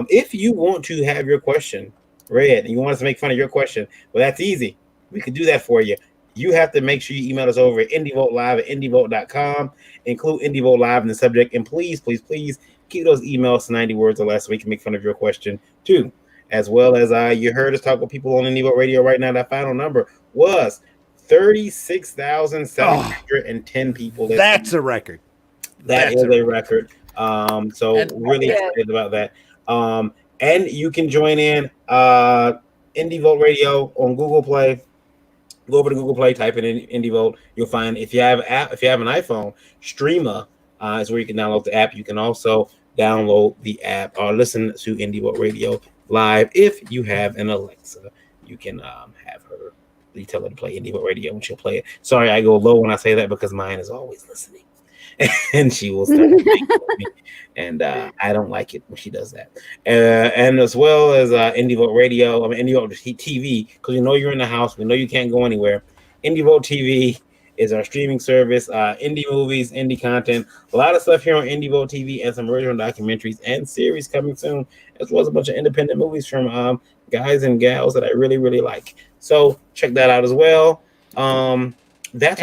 If you want to have your question read and you want us to make fun of your question, well, that's easy. We can do that for you. You have to make sure you email us over at IndieVoteLive@IndieVote.com. Include IndieVote Live in the subject. And please, please, please keep those emails to 90 words or less so we can make fun of your question too. As well as you heard us talk with people on Indie Vote Radio right now. That final number was 36,710 people. That's a record. That is a record. So And- really excited about that. And you can join in Indie Vote Radio on Google Play. Go over to Google Play, type in Indie Vote. You'll find if you have an iPhone, Streama is where you can download the app. You can also download the app or listen to Indie Vote Radio live. If you have an Alexa, you can have her. You tell her to play Indie Vote Radio and she'll play it. Sorry, I go low when I say that because mine is always listening. And she will start to make me. And I don't like it when she does that. And as well as Indie Vote Radio, Indie Vote TV, because we know you're in the house, we know you can't go anywhere. Indie Vote TV is our streaming service, indie movies, indie content, a lot of stuff here on Indie Vote TV, and some original documentaries and series coming soon, as well as a bunch of independent movies from guys and gals that I really, really like. So check that out as well. That's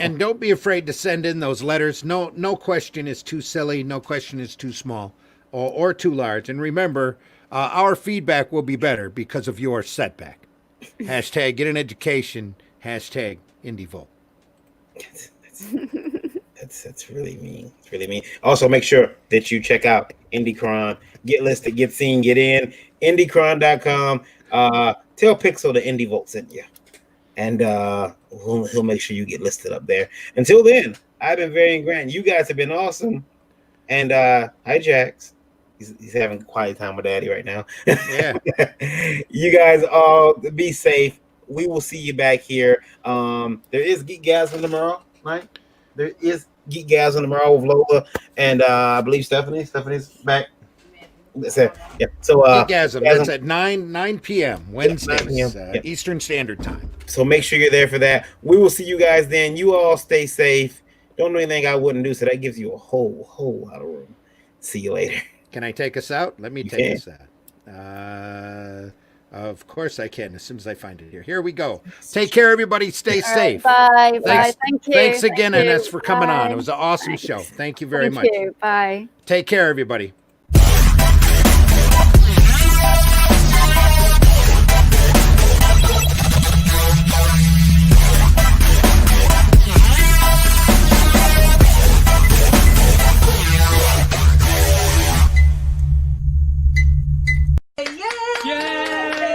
and don't be afraid to send in those letters. No question is too silly. No question is too small or too large. And remember, our feedback will be better because of your setback. Hashtag get an education. Hashtag Indie Vote. That's really mean. It's really mean. Also, make sure that you check out IndieCron. Get listed, get seen, get in. IndieCron.com. Tell Pixel the Indie Vote sent you. And he'll make sure you get listed up there. Until then, I've been Varian Grant. You guys have been awesome. And hi, Jax. He's having quiet time with Daddy right now. Yeah. You guys all be safe. We will see you back here. There is Geekgasm tomorrow, right? There is Geekgasm tomorrow with Lola and I believe Stephanie. Stephanie's back. So, yeah. So Geekgasm. That's at 9 p.m. Wednesdays, 9 p.m. Eastern Standard Time. So make sure you're there for that. We will see you guys then. You all stay safe. Don't do anything I wouldn't do. So that gives you a whole lot of room. See you later. Can I take us out? Let me take us out. Of course I can. As soon as I find it here. Here we go. Take care, everybody. Stay safe. Bye. Thanks. Bye. Thank you. Thanks again, Thank Ines, you. for coming on. Bye. It was an awesome show. Thank you very Thank much. you. Bye. Take care, everybody.